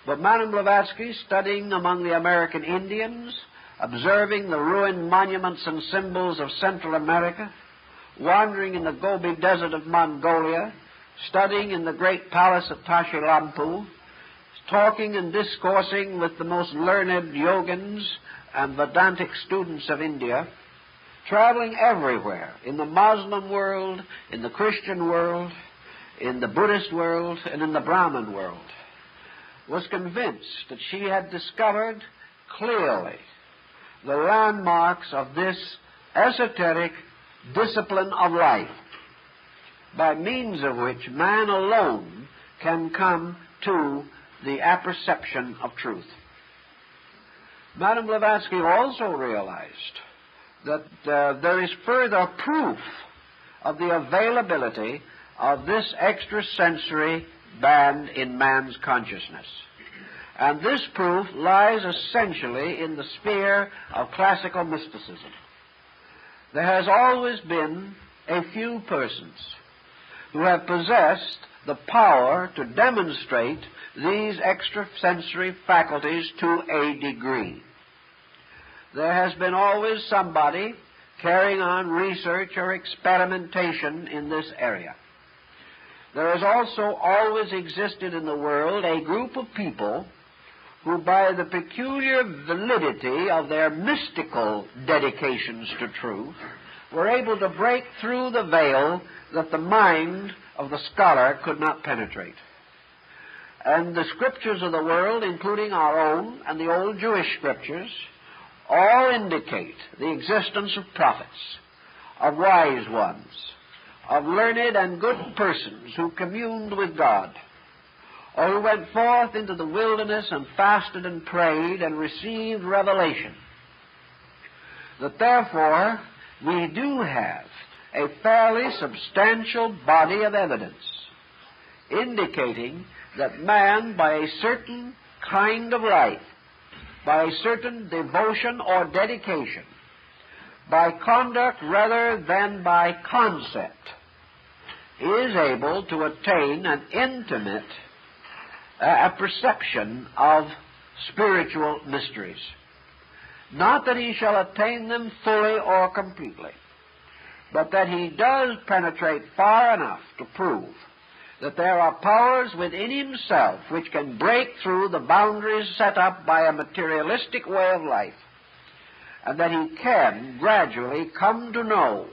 A: But Madame Blavatsky, studying among the American Indians, observing the ruined monuments and symbols of Central America, wandering in the Gobi Desert of Mongolia, studying in the great palace at Tashilampu, talking and discoursing with the most learned yogins and Vedantic students of India, traveling everywhere, in the Muslim world, in the Christian world, in the Buddhist world, and in the Brahmin world, was convinced that she had discovered clearly the landmarks of this esoteric discipline of life, by means of which man alone can come to the apperception of truth. Madame Blavatsky also realized that there is further proof of the availability of this extrasensory band in man's consciousness. And this proof lies essentially in the sphere of classical mysticism. There has always been a few persons who have possessed the power to demonstrate these extrasensory faculties to a degree. There has been always somebody carrying on research or experimentation in this area. There has also always existed in the world a group of people who, by the peculiar validity of their mystical dedications to truth, were able to break through the veil that the mind of the scholar could not penetrate. And the scriptures of the world, including our own and the old Jewish scriptures, all indicate the existence of prophets, of wise ones, of learned and good persons who communed with God, or who went forth into the wilderness and fasted and prayed and received revelation. That therefore we do have a fairly substantial body of evidence indicating that man, by a certain kind of life, by a certain devotion or dedication, by conduct rather than by concept, is able to attain an intimate perception of spiritual mysteries. Not that he shall attain them fully or completely, but that he does penetrate far enough to prove that there are powers within himself which can break through the boundaries set up by a materialistic way of life, and that he can gradually come to know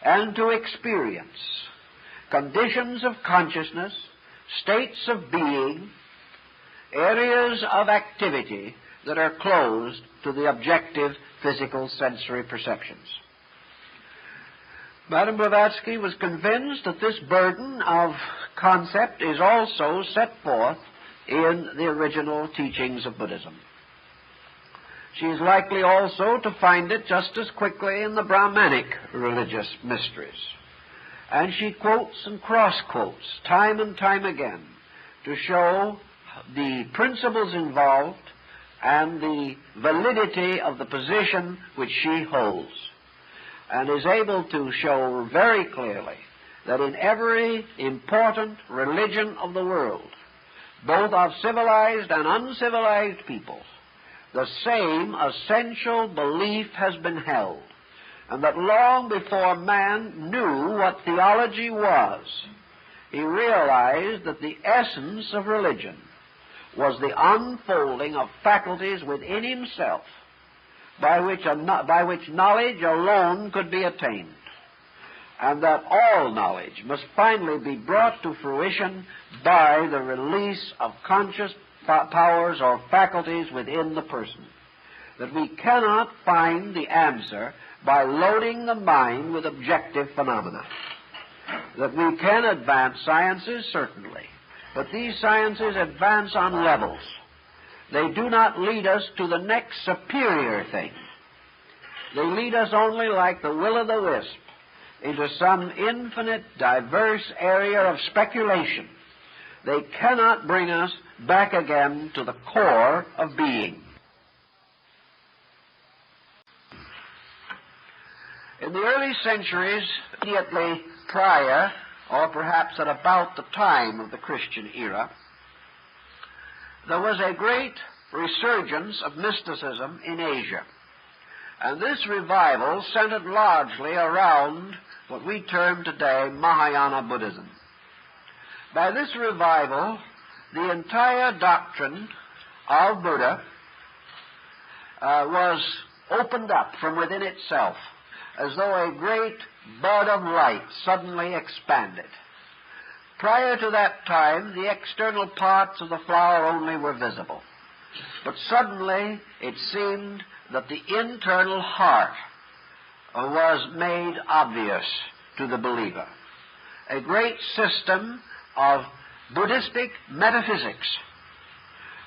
A: and to experience conditions of consciousness, states of being, areas of activity that are closed to the objective physical sensory perceptions. Madame Blavatsky was convinced that this burden of concept is also set forth in the original teachings of Buddhism. She is likely also to find it just as quickly in the Brahmanic religious mysteries. And she quotes and cross-quotes time and time again to show the principles involved and the validity of the position which she holds, and is able to show very clearly that in every important religion of the world, both of civilized and uncivilized peoples, the same essential belief has been held, and that long before man knew what theology was, he realized that the essence of religion was the unfolding of faculties within himself by which knowledge alone could be attained, and that all knowledge must finally be brought to fruition by the release of conscious powers or faculties within the person. That we cannot find the answer by loading the mind with objective phenomena. That we can advance sciences, certainly, but these sciences advance on levels. They do not lead us to the next superior thing. They lead us only like the will-o'-the-wisp into some infinite, diverse area of speculation. They cannot bring us back again to the core of being. In the early centuries, immediately prior, or perhaps at about the time of the Christian era, there was a great resurgence of mysticism in Asia. And this revival centered largely around what we term today Mahayana Buddhism. By this revival, the entire doctrine of Buddha was opened up from within itself, as though a great bud of light suddenly expanded. Prior to that time, the external parts of the flower only were visible. But suddenly, it seemed that the internal heart was made obvious to the believer. A great system of Buddhistic metaphysics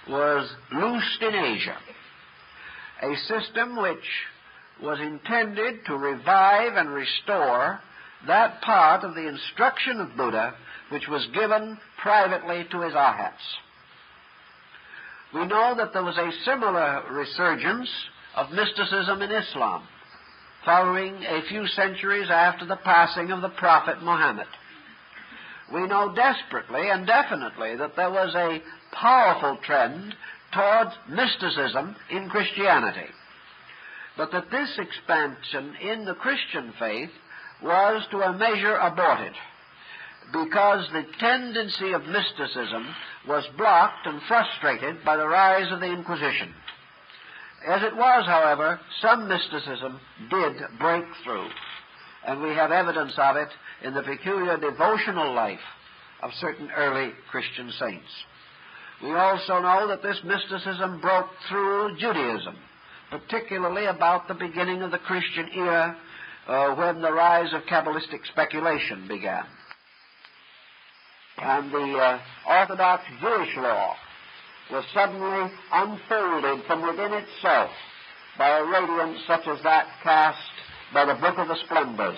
A: was loosed in Asia, a system which was intended to revive and restore that part of the instruction of Buddha which was given privately to his arhats. We know that there was a similar resurgence of mysticism in Islam, following a few centuries after the passing of the Prophet Muhammad. We know desperately and definitely that there was a powerful trend towards mysticism in Christianity, but that this expansion in the Christian faith was to a measure aborted, because the tendency of mysticism was blocked and frustrated by the rise of the Inquisition. As it was, however, some mysticism did break through, and we have evidence of it in the peculiar devotional life of certain early Christian saints. We also know that this mysticism broke through Judaism, particularly about the beginning of the Christian era, when the rise of Kabbalistic speculation began. And the Orthodox Jewish law was suddenly unfolded from within itself by a radiance such as that cast by the Book of the Splendors,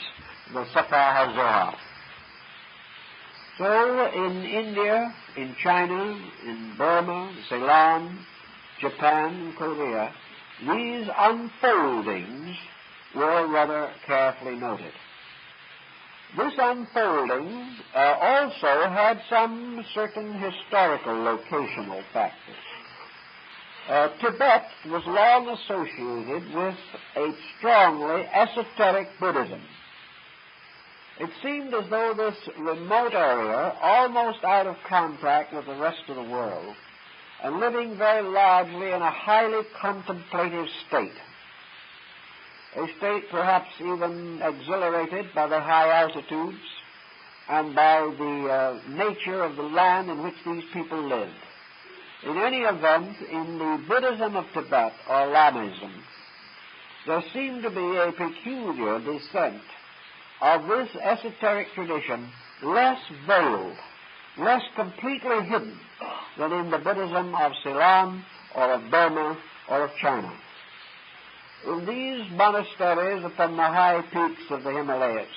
A: the Sefer HaZohar. So in India, in China, in Burma, Ceylon, Japan, and Korea, these unfoldings were rather carefully noted. This unfolding also had some certain historical locational factors. Tibet was long associated with a strongly esoteric Buddhism. It seemed as though this remote area, almost out of contact with the rest of the world, and living very largely in a highly contemplative state, a state perhaps even exhilarated by the high altitudes and by the nature of the land in which these people lived. In any event, in the Buddhism of Tibet, or Lamism, there seemed to be a peculiar descent of this esoteric tradition, less veiled, less completely hidden than in the Buddhism of Ceylon or of Burma or of China. In these monasteries upon the high peaks of the Himalayas,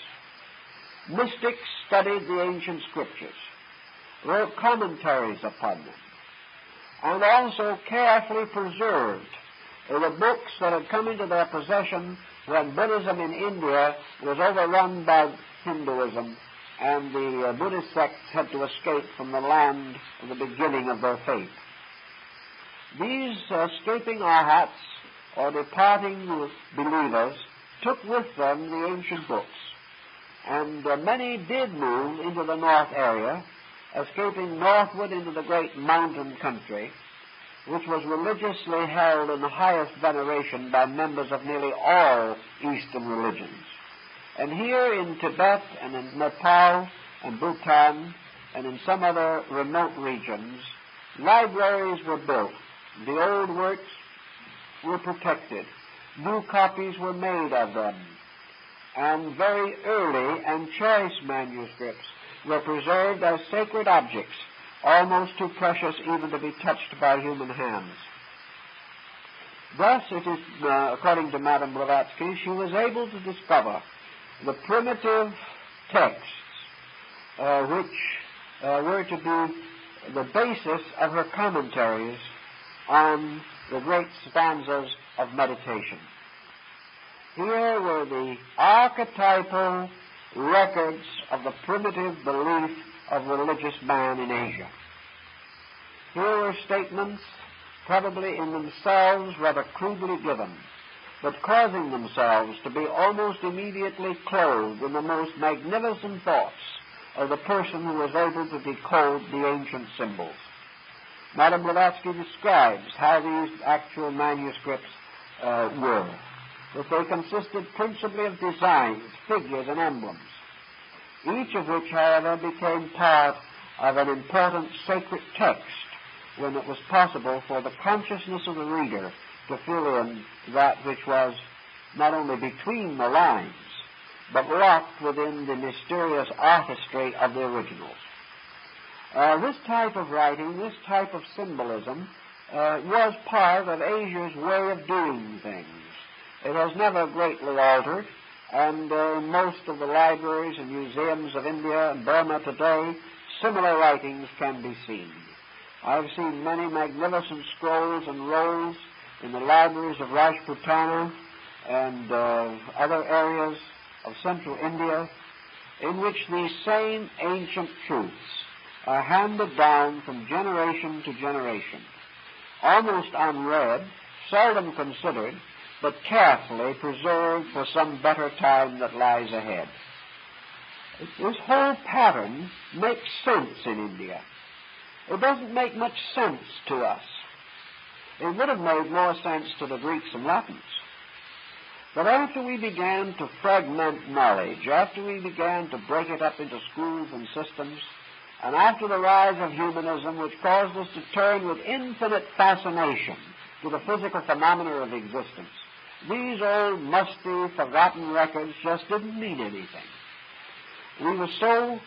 A: mystics studied the ancient scriptures, wrote commentaries upon them, and also carefully preserved the books that had come into their possession when Buddhism in India was overrun by Hinduism and the Buddhist sects had to escape from the land of the beginning of their faith. These escaping arhats, or departing believers, took with them the ancient books, and many did move into the north area, escaping northward into the great mountain country, which was religiously held in the highest veneration by members of nearly all Eastern religions. And here in Tibet and in Nepal and Bhutan and in some other remote regions, libraries were built. The old works were protected. New copies were made of them. And very early and choice manuscripts were preserved as sacred objects, almost too precious even to be touched by human hands. Thus, it is, according to Madame Blavatsky, she was able to discover the primitive texts which were to be the basis of her commentaries on the great stanzas of meditation. Here were the archetypal records of the primitive belief of religious man in Asia. Here were statements probably in themselves rather crudely given, but causing themselves to be almost immediately clothed in the most magnificent thoughts of the person who was able to decode the ancient symbols. Madame Blavatsky describes how these actual manuscripts were, that they consisted principally of designs, figures, and emblems, each of which, however, became part of an important sacred text when it was possible for the consciousness of the reader to fill in that which was not only between the lines, but locked within the mysterious artistry of the originals. This type of writing, this type of symbolism, was part of Asia's way of doing things. It has never greatly altered, and in most of the libraries and museums of India and Burma today, similar writings can be seen. I've seen many magnificent scrolls and rolls in the libraries of Rajputana and other areas of central India, in which these same ancient truths are handed down from generation to generation, almost unread, seldom considered, but carefully preserved for some better time that lies ahead. This whole pattern makes sense in India. It doesn't make much sense to us. It would have made more sense to the Greeks and Latins. But after we began to fragment knowledge, after we began to break it up into schools and systems, and after the rise of humanism, which caused us to turn with infinite fascination to the physical phenomena of existence, these old, musty, forgotten records just didn't mean anything. We were so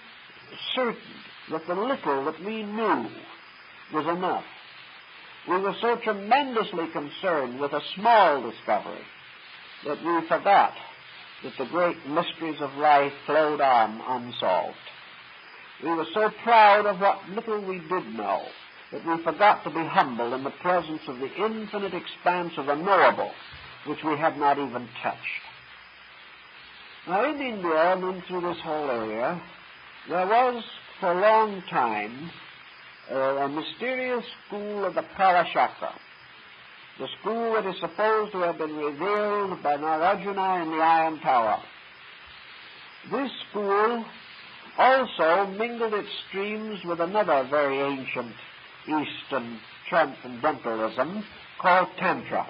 A: certain that the little that we knew was enough. We were so tremendously concerned with a small discovery that we forgot that the great mysteries of life flowed on unsolved. We were so proud of what little we did know that we forgot to be humble in the presence of the infinite expanse of the knowable, which we had not even touched. Now, in India and in through this whole area, there was for a long time a mysterious school of the Palachakra, the school that is supposed to have been revealed by Narayana in the Iron Tower. This school also mingled its streams with another very ancient Eastern transcendentalism called Tantra.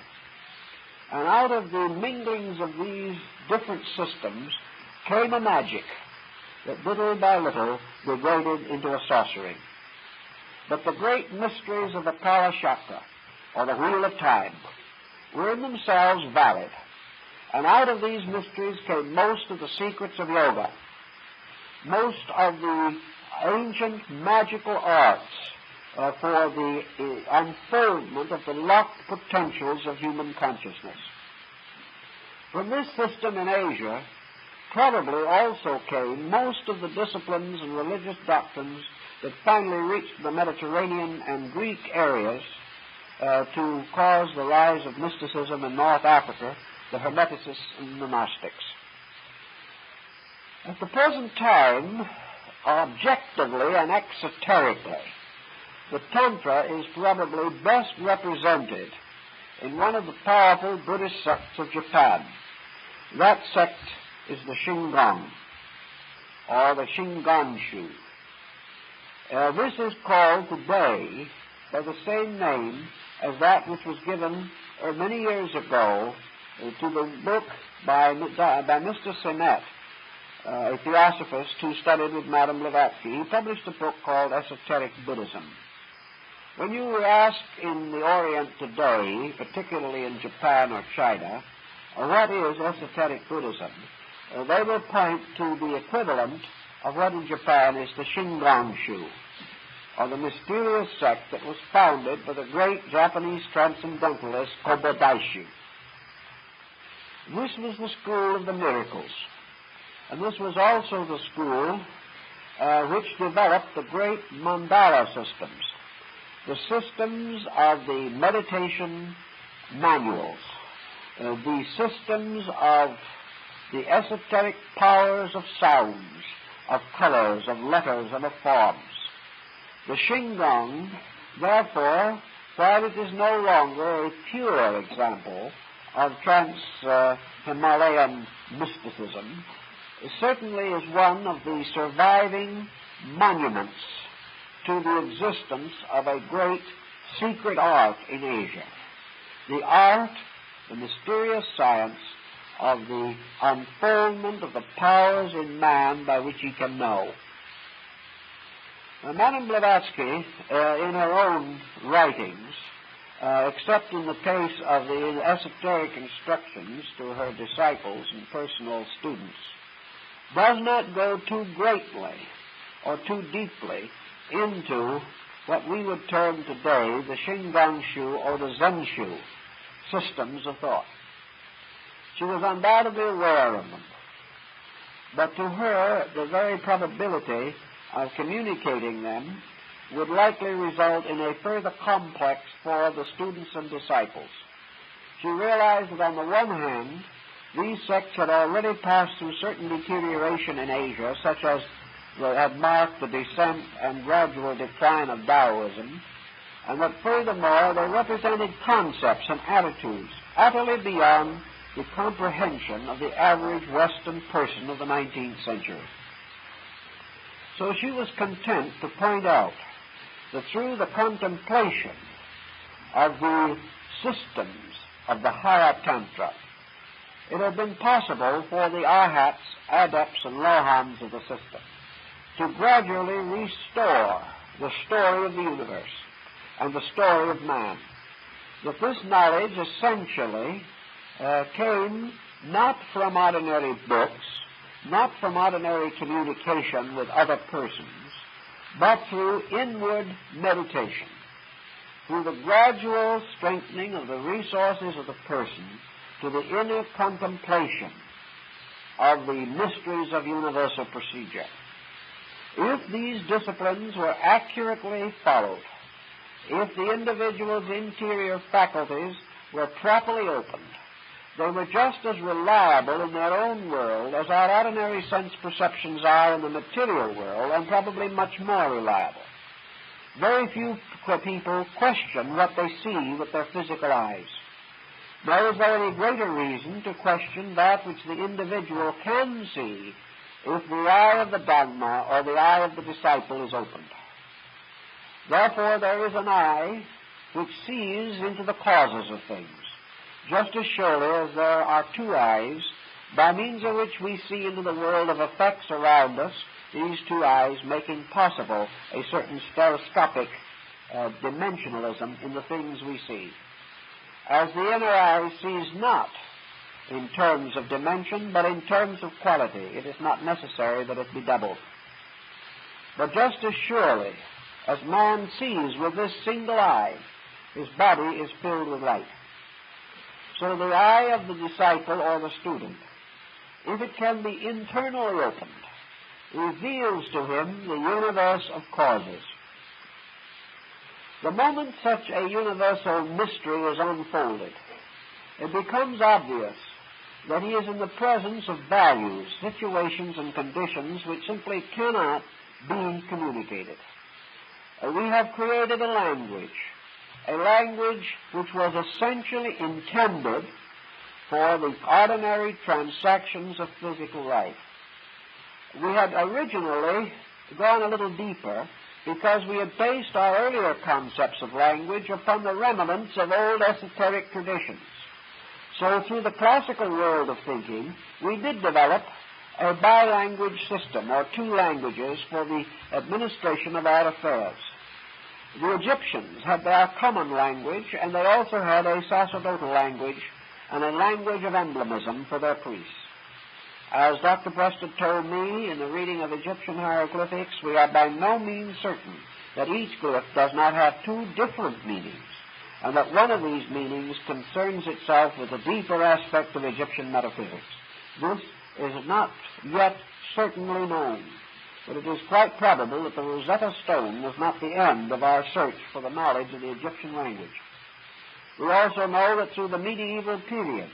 A: And out of the minglings of these different systems came a magic that little by little degraded into a sorcery. But the great mysteries of the Palachakra, or the Wheel of Time, were in themselves valid. And out of these mysteries came most of the secrets of yoga, most of the ancient magical arts for the unfoldment of the locked potentials of human consciousness. From this system in Asia probably also came most of the disciplines and religious doctrines that finally reached the Mediterranean and Greek areas to cause the rise of mysticism in North Africa, the Hermeticists and the Gnostics. At the present time, objectively and exoterically, the Tantra is probably best represented in one of the powerful Buddhist sects of Japan. That sect is the Shingon, or the Shingon-shu. This is called today by the same name as that which was given many years ago to the book by Mr. Sinnett, a theosophist who studied with Madame Blavatsky. He published a book called Esoteric Buddhism. When you were asked in the Orient today, particularly in Japan or China, what is esoteric Buddhism, they will point to the equivalent of what in Japan is the Shingon-shu, or the mysterious sect that was founded by the great Japanese transcendentalist Kobo-daishu. This was the school of the miracles, and this was also the school which developed the great mandala systems, the systems of the meditation manuals, the systems of the esoteric powers of sounds, of colors, of letters, and of forms. The Shingon, therefore, while it is no longer a pure example of trans-Himalayan mysticism, it certainly is one of the surviving monuments to the existence of a great secret art in Asia. The art, the mysterious science of the unfoldment of the powers in man by which he can know. Now, Madame Blavatsky, in her own writings, except in the case of the esoteric instructions to her disciples and personal students, does not go too greatly or too deeply into what we would term today the Shingon-shu or the Zen-shu systems of thought. She was undoubtedly aware of them, but to her the very probability of communicating them would likely result in a further complex for the students and disciples. She realized that on the one hand, these sects had already passed through certain deterioration in Asia, such as had marked the descent and gradual decline of Taoism, and that furthermore they represented concepts and attitudes utterly beyond the comprehension of the average Western person of the 19th century. So she was content to point out that through the contemplation of the systems of the higher Tantra, it had been possible for the arhats, adepts, and lohams of the system to gradually restore the story of the universe and the story of man. That this knowledge essentially came not from ordinary books, not from ordinary communication with other persons, but through inward meditation, through the gradual strengthening of the resources of the person to the inner contemplation of the mysteries of universal procedure. If these disciplines were accurately followed, if the individual's interior faculties were properly opened, they were just as reliable in their own world as our ordinary sense perceptions are in the material world, and probably much more reliable. Very few people question what they see with their physical eyes. Nor is there any greater reason to question that which the individual can see if the eye of the Dhamma or the eye of the disciple is opened. Therefore, there is an eye which sees into the causes of things, just as surely as there are two eyes by means of which we see into the world of effects around us, these two eyes making possible a certain stereoscopic dimensionalism in the things we see. As the inner eye sees not in terms of dimension, but in terms of quality, it is not necessary that it be doubled. But just as surely As man sees with this single eye, his body is filled with light. So the eye of the disciple or the student, if it can be internally opened, reveals to him the universe of causes. The moment such a universal mystery is unfolded, it becomes obvious that he is in the presence of values, situations, and conditions which simply cannot be communicated. We have created a language which was essentially intended for the ordinary transactions of physical life. We had originally gone a little deeper because we had based our earlier concepts of language upon the remnants of old esoteric traditions. So through the classical world of thinking, we did develop a bilanguage system, or two languages, for the administration of our affairs. The Egyptians had their common language, and they also had a sacerdotal language and a language of emblemism for their priests. As Dr. Preston told me in the reading of Egyptian hieroglyphics, we are by no means certain that each glyph does not have two different meanings, and that one of these meanings concerns itself with a deeper aspect of Egyptian metaphysics. This is not yet certainly known, but it is quite probable that the Rosetta Stone was not the end of our search for the knowledge of the Egyptian language. We also know that through the medieval period,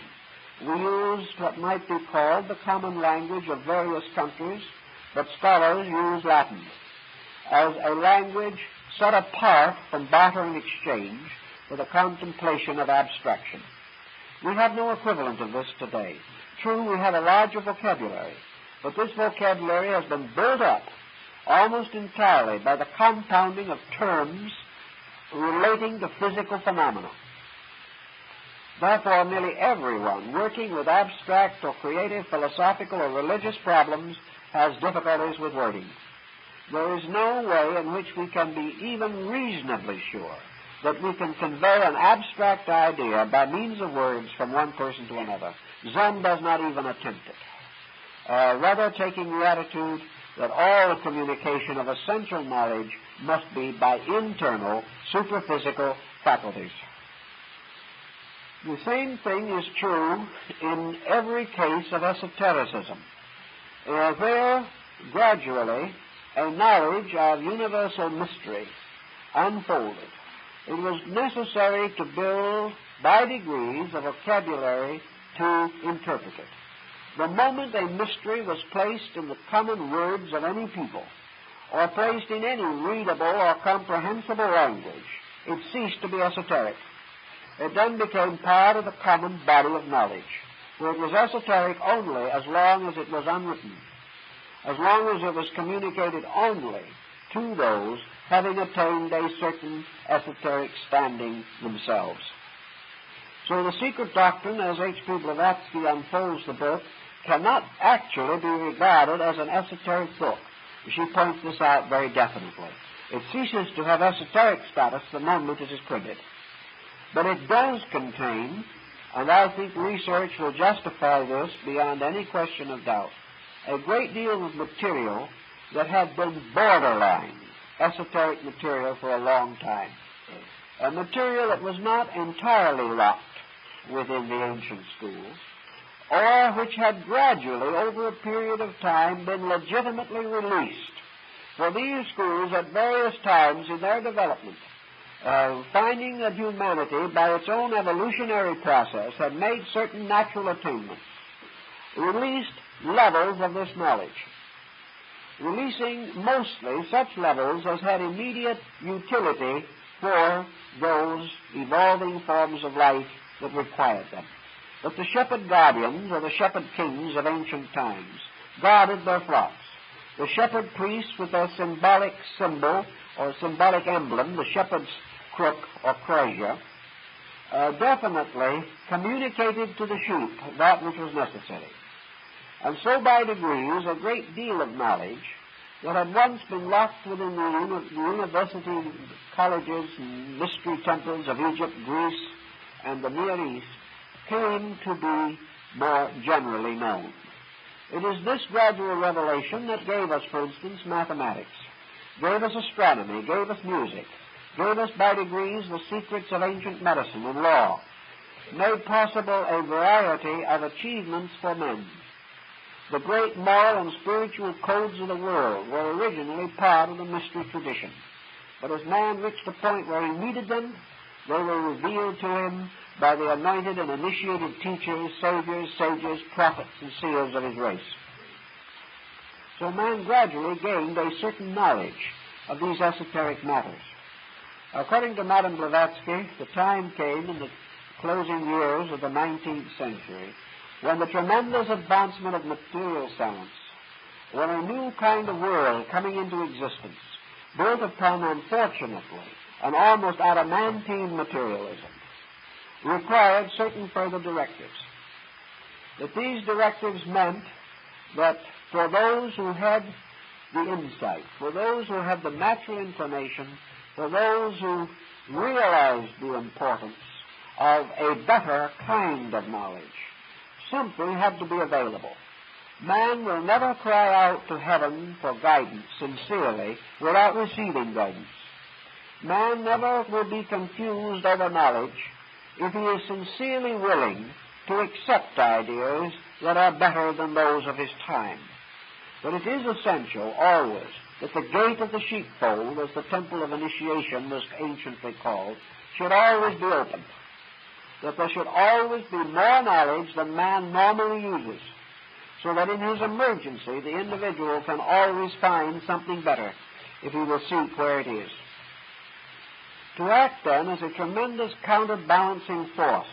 A: we used what might be called the common language of various countries, but scholars use Latin as a language set apart from barter and exchange for the contemplation of abstraction. We have no equivalent of this today. True, we have a larger vocabulary, but this vocabulary has been built up almost entirely by the compounding of terms relating to physical phenomena. Therefore, nearly everyone working with abstract or creative, philosophical or religious problems has difficulties with wording. There is no way in which we can be even reasonably sure that we can convey an abstract idea by means of words from one person to another. Zen does not even attempt it, rather taking the attitude that all communication of essential knowledge must be by internal, superphysical faculties. The same thing is true in every case of esotericism, where gradually a knowledge of universal mystery unfolded. It was necessary to build by degrees a vocabulary to interpret it. The moment a mystery was placed in the common words of any people, or placed in any readable or comprehensible language, it ceased to be esoteric. It then became part of the common body of knowledge, for it was esoteric only as long as it was unwritten, as long as it was communicated only to those having attained a certain esoteric standing themselves. So the secret doctrine, as H.P. Blavatsky unfolds the book, cannot actually be regarded as an esoteric book. She points this out very definitely. It ceases to have esoteric status the moment it is printed. But it does contain, and I think research will justify this beyond any question of doubt, a great deal of material that had been borderline esoteric material for a long time. A material that was not entirely locked within the ancient schools, or which had gradually, over a period of time, been legitimately released. For these schools, at various times in their development, finding that humanity, by its own evolutionary process, had made certain natural attainments, released levels of this knowledge, releasing mostly such levels as had immediate utility for those evolving forms of life that required them. But the shepherd guardians, or the shepherd kings of ancient times, guarded their flocks. The shepherd priests, with their symbolic symbol or symbolic emblem, the shepherd's crook or crozier, definitely communicated to the sheep that which was necessary. And so by degrees, a great deal of knowledge that had once been locked within the university colleges and mystery temples of Egypt, Greece, and the Near East came to be more generally known. It is this gradual revelation that gave us, for instance, mathematics. gave us astronomy, gave us music, gave us by degrees the secrets of ancient medicine and law, made possible a variety of achievements for men. The great moral and spiritual codes of the world were originally part of the mystery tradition. But as man reached a point where he needed them, they were revealed to him by the anointed and initiated teachers, saviors, sages, prophets, and seers of his race. So man gradually gained a certain knowledge of these esoteric matters. According to Madame Blavatsky, the time came in the closing years of the 19th century when the tremendous advancement of material science, when a new kind of world coming into existence, built upon, unfortunately, an almost adamantine materialism, required certain further directives. That these directives meant that for those who had the insight, for those who had the natural inclination, for those who realized the importance of a better kind of knowledge, something had to be available. Man will never cry out to heaven for guidance sincerely without receiving guidance. Man never will be confused over knowledge if he is sincerely willing to accept ideas that are better than those of his time. But it is essential always that the gate of the sheepfold, as the temple of initiation was anciently called, should always be open. That there should always be more knowledge than man normally uses, so that in his emergency the individual can always find something better if he will seek where it is. To act, then, is a tremendous counterbalancing force,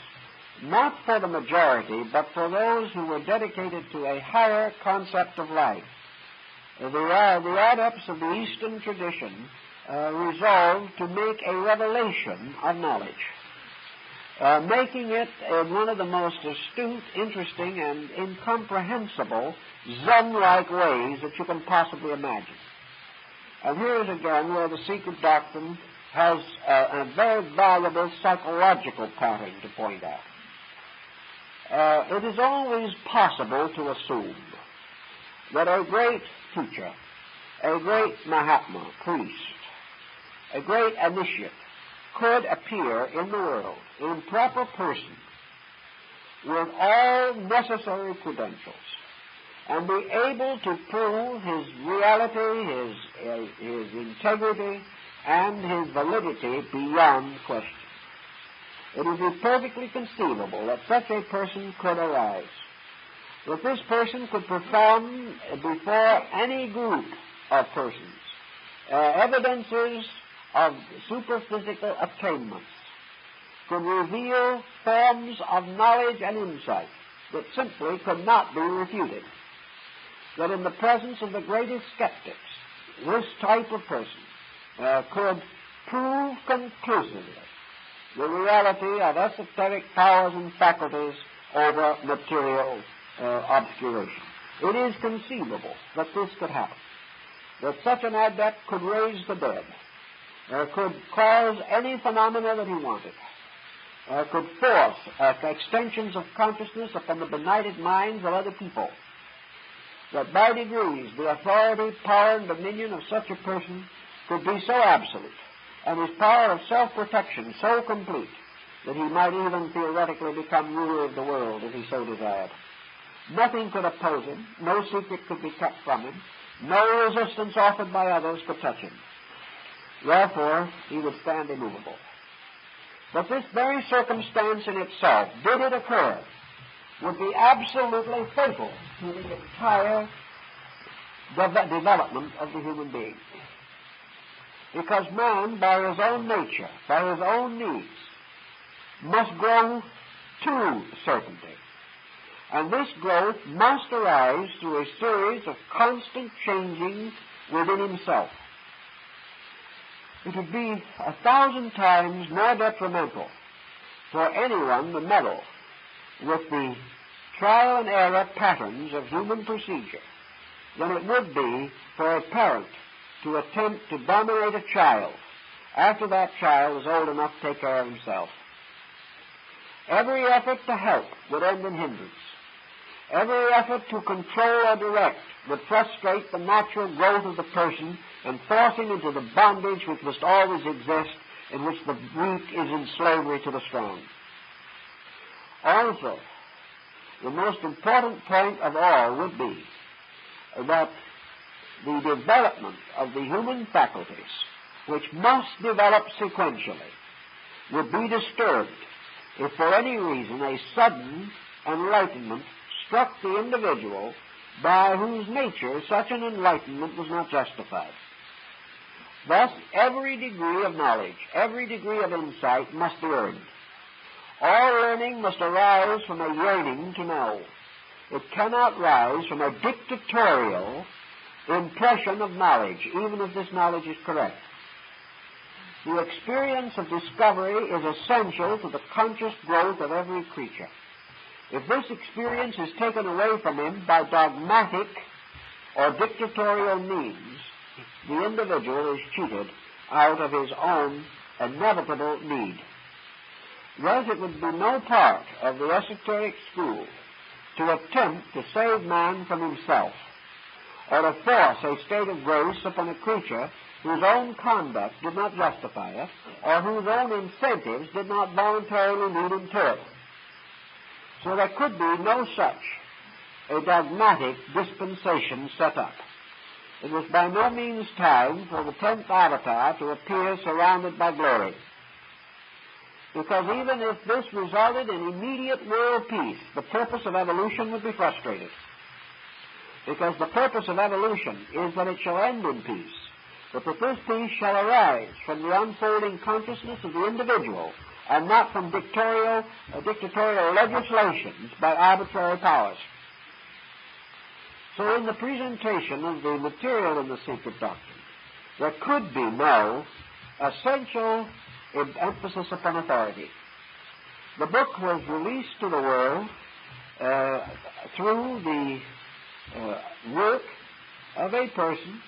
A: not for the majority, but for those who were dedicated to a higher concept of life. The adepts of the Eastern tradition resolved to make a revelation of knowledge, making it one of the most astute, interesting, and incomprehensible Zen-like ways that you can possibly imagine. And here is again where the secret doctrine has a very valuable psychological pattern to point out. It is always possible to assume that a great teacher, a great Mahatma, priest, a great initiate, could appear in the world in proper person with all necessary credentials and be able to prove his reality, his integrity, and his validity beyond question. It would be perfectly conceivable that such a person could arise, that this person could perform before any group of persons evidences of superphysical attainments, could reveal forms of knowledge and insight that simply could not be refuted. That in the presence of the greatest skeptics, this type of person could prove conclusively the reality of esoteric powers and faculties over material obscuration. It is conceivable that this could happen, that such an adept could raise the dead, could cause any phenomena that he wanted, could force extensions of consciousness upon the benighted minds of other people, that by degrees the authority, power, and dominion of such a person could be so absolute, and his power of self-protection so complete, that he might even theoretically become ruler of the world if he so desired. Nothing could oppose him, no secret could be kept from him, no resistance offered by others could touch him. Therefore, he would stand immovable. But this very circumstance in itself, did it occur, would be absolutely fatal to the entire development of the human being. Because man, by his own nature, by his own needs, must grow to certainty. And this growth must arise through a series of constant changings within himself. It would be 1,000 times more detrimental for anyone to meddle with the trial and error patterns of human procedure than it would be for a parent to attempt to dominate a child after that child is old enough to take care of himself. Every effort to help would end in hindrance. Every effort to control or direct would frustrate the natural growth of the person and force him into the bondage which must always exist, in which the weak is in slavery to the strong. Also, the most important point of all would be that the development of the human faculties, which must develop sequentially, would be disturbed if for any reason a sudden enlightenment struck the individual by whose nature such an enlightenment was not justified. Thus, every degree of knowledge, every degree of insight must be earned. All learning must arise from a yearning to know. It cannot rise from a dictatorial impression of knowledge, even if this knowledge is correct. The experience of discovery is essential to the conscious growth of every creature. If this experience is taken away from him by dogmatic or dictatorial means, the individual is cheated out of his own inevitable need. Thus, it would be no part of the esoteric school to attempt to save man from himself, or to force a state of grace upon a creature whose own conduct did not justify it, or whose own incentives did not voluntarily lead him to it. So there could be no such a dogmatic dispensation set up. It was by no means time for the 10th avatar to appear surrounded by glory, because even if this resulted in immediate world peace, the purpose of evolution would be frustrated. Because the purpose of evolution is that it shall end in peace, but that this peace shall arise from the unfolding consciousness of the individual and not from dictatorial legislations by arbitrary powers. So in the presentation of the material in the secret doctrine, there could be no essential emphasis upon authority. The book was released to the world through the work of a person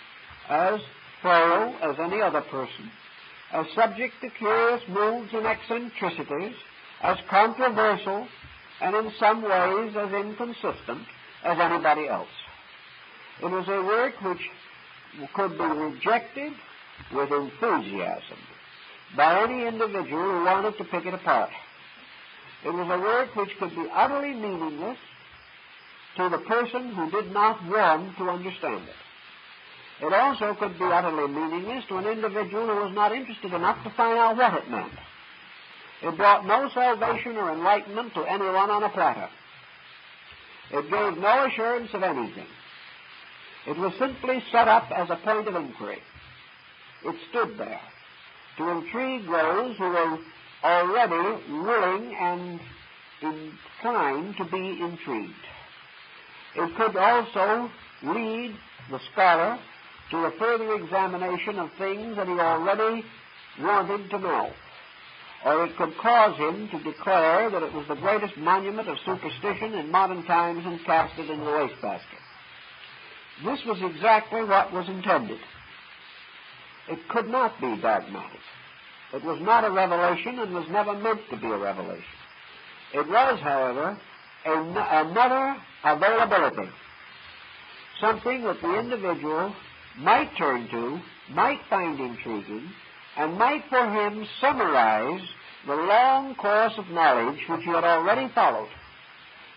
A: as thorough as any other person, as subject to curious moods and eccentricities, as controversial, and in some ways as inconsistent as anybody else. It was a work which could be rejected with enthusiasm by any individual who wanted to pick it apart. It was a work which could be utterly meaningless to the person who did not want to understand it. It also could be utterly meaningless to an individual who was not interested enough to find out what it meant. It brought no salvation or enlightenment to anyone on a platter. It gave no assurance of anything. It was simply set up as a point of inquiry. It stood there to intrigue those who were already willing and inclined to be intrigued. It could also lead the scholar to a further examination of things that he already wanted to know, or it could cause him to declare that it was the greatest monument of superstition in modern times and cast it into the wastebasket. This was exactly what was intended. It could not be dogmatic. It was not a revelation and was never meant to be a revelation. It was, however, another availability, something that the individual might turn to, might find intriguing, and might for him summarize the long course of knowledge which he had already followed,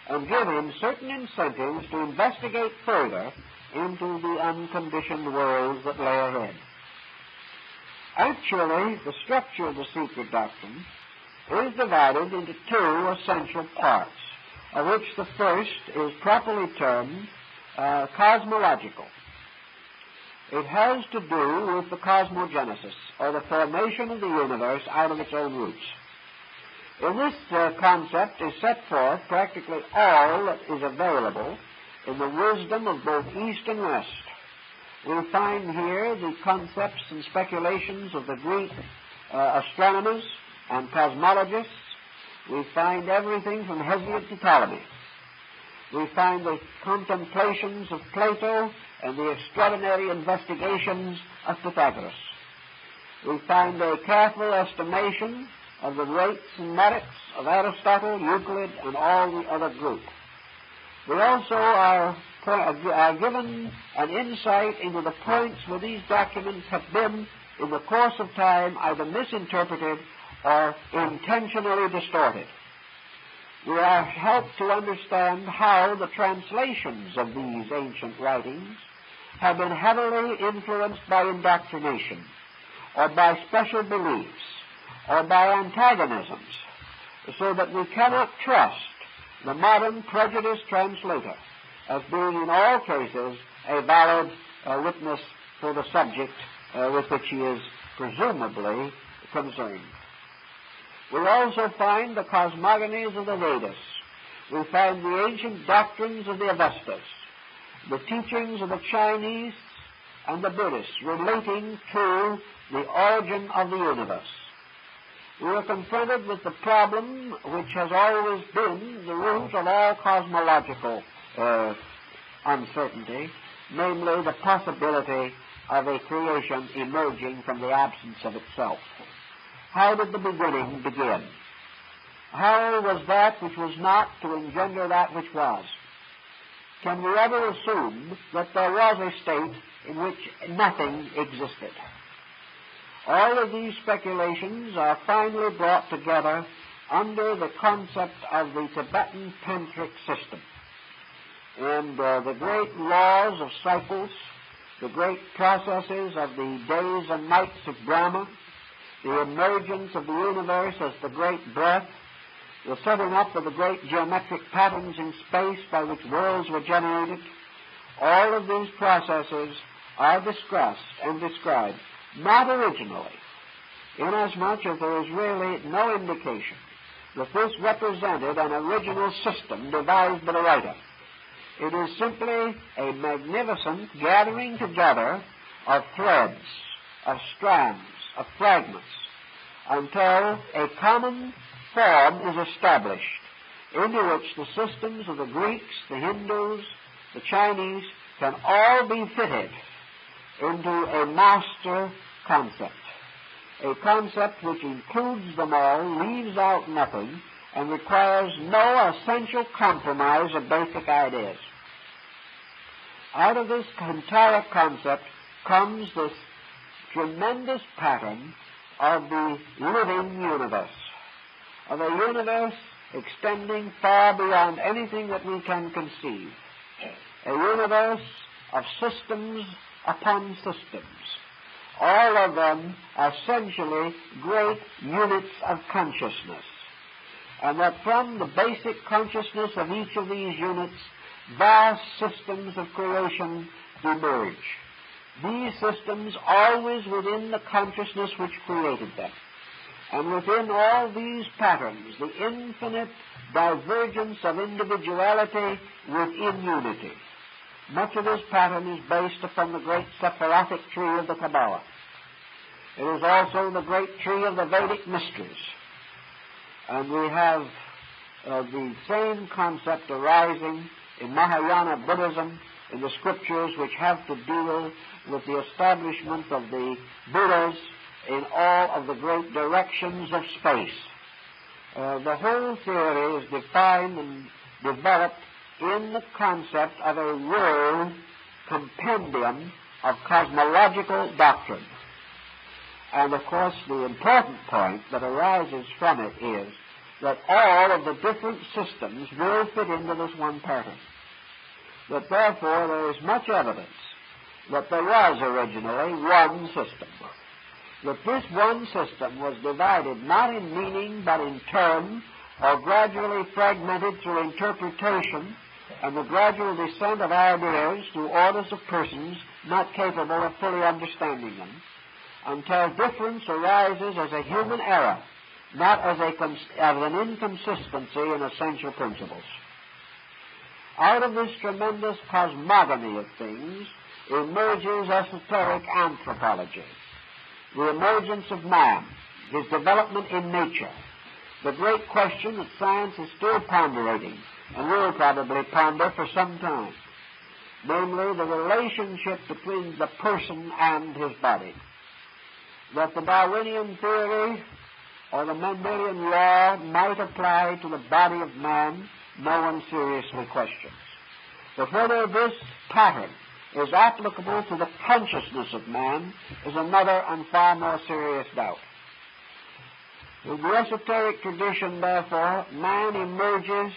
A: and give him certain incentives to investigate further into the unconditioned worlds that lay ahead. Actually, the structure of the secret doctrine is divided into two essential parts, of which the first is properly termed cosmological. It has to do with the cosmogenesis, or the formation of the universe out of its own roots. In this concept is set forth practically all that is available in the wisdom of both East and West. We find here the concepts and speculations of the Greek astronomers and cosmologists. We find everything from Hesiod to Ptolemy. We find the contemplations of Plato and the extraordinary investigations of Pythagoras. We find a careful estimation of the weights and merits of Aristotle, Euclid, and all the other group. We also are given an insight into the points where these documents have been, in the course of time, either misinterpreted or intentionally distorted. We are helped to understand how the translations of these ancient writings have been heavily influenced by indoctrination, or by special beliefs, or by antagonisms, so that we cannot trust the modern prejudiced translator as being in all cases a valid witness for the subject with which he is presumably concerned. We also find the cosmogonies of the Vedas. We find the ancient doctrines of the Avestas, the teachings of the Chinese and the Buddhists relating to the origin of the universe. We are confronted with the problem which has always been the root of all cosmological uncertainty, namely the possibility of a creation emerging from the absence of itself. How did the beginning begin? How was that which was not to engender that which was? Can we ever assume that there was a state in which nothing existed? All of these speculations are finally brought together under the concept of the Tibetan tantric system. And the great laws of cycles, the great processes of the days and nights of Brahma, the emergence of the universe as the great breath, the setting up of the great geometric patterns in space by which worlds were generated, all of these processes are discussed and described, not originally, inasmuch as there is really no indication that this represented an original system devised by the writer. It is simply a magnificent gathering together of threads, of strands, of fragments, until a common form is established, into which the systems of the Greeks, the Hindus, the Chinese can all be fitted into a master concept, a concept which includes them all, leaves out nothing, and requires no essential compromise of basic ideas. Out of this entire concept comes this tremendous pattern of the living universe, of a universe extending far beyond anything that we can conceive, a universe of systems upon systems, all of them essentially great units of consciousness, and that from the basic consciousness of each of these units, vast systems of creation emerge. These systems always within the consciousness which created them. And within all these patterns, the infinite divergence of individuality within unity. Much of this pattern is based upon the great Sephirothic tree of the Kabbalah. It is also the great tree of the Vedic mysteries. And we have the same concept arising in Mahayana Buddhism, in the scriptures which have to deal with the establishment of the Buddhas in all of the great directions of space. The whole theory is defined and developed in the concept of a world compendium of cosmological doctrine. And of course, the important point that arises from it is that all of the different systems will fit into this one pattern. That therefore there is much evidence that there was originally one system. That this one system was divided not in meaning but in term, or gradually fragmented through interpretation and the gradual descent of ideas through orders of persons not capable of fully understanding them, until difference arises as a human error, not as an inconsistency in essential principles. Out of this tremendous cosmogony of things emerges esoteric anthropology, the emergence of man, his development in nature, the great question that science is still ponderating and will probably ponder for some time, namely the relationship between the person and his body. That the Darwinian theory or the Mendelian law might apply to the body of man, no one seriously questions.
B: But whether this pattern is applicable to the consciousness of man is another and far more serious doubt. In the esoteric tradition, therefore, man emerges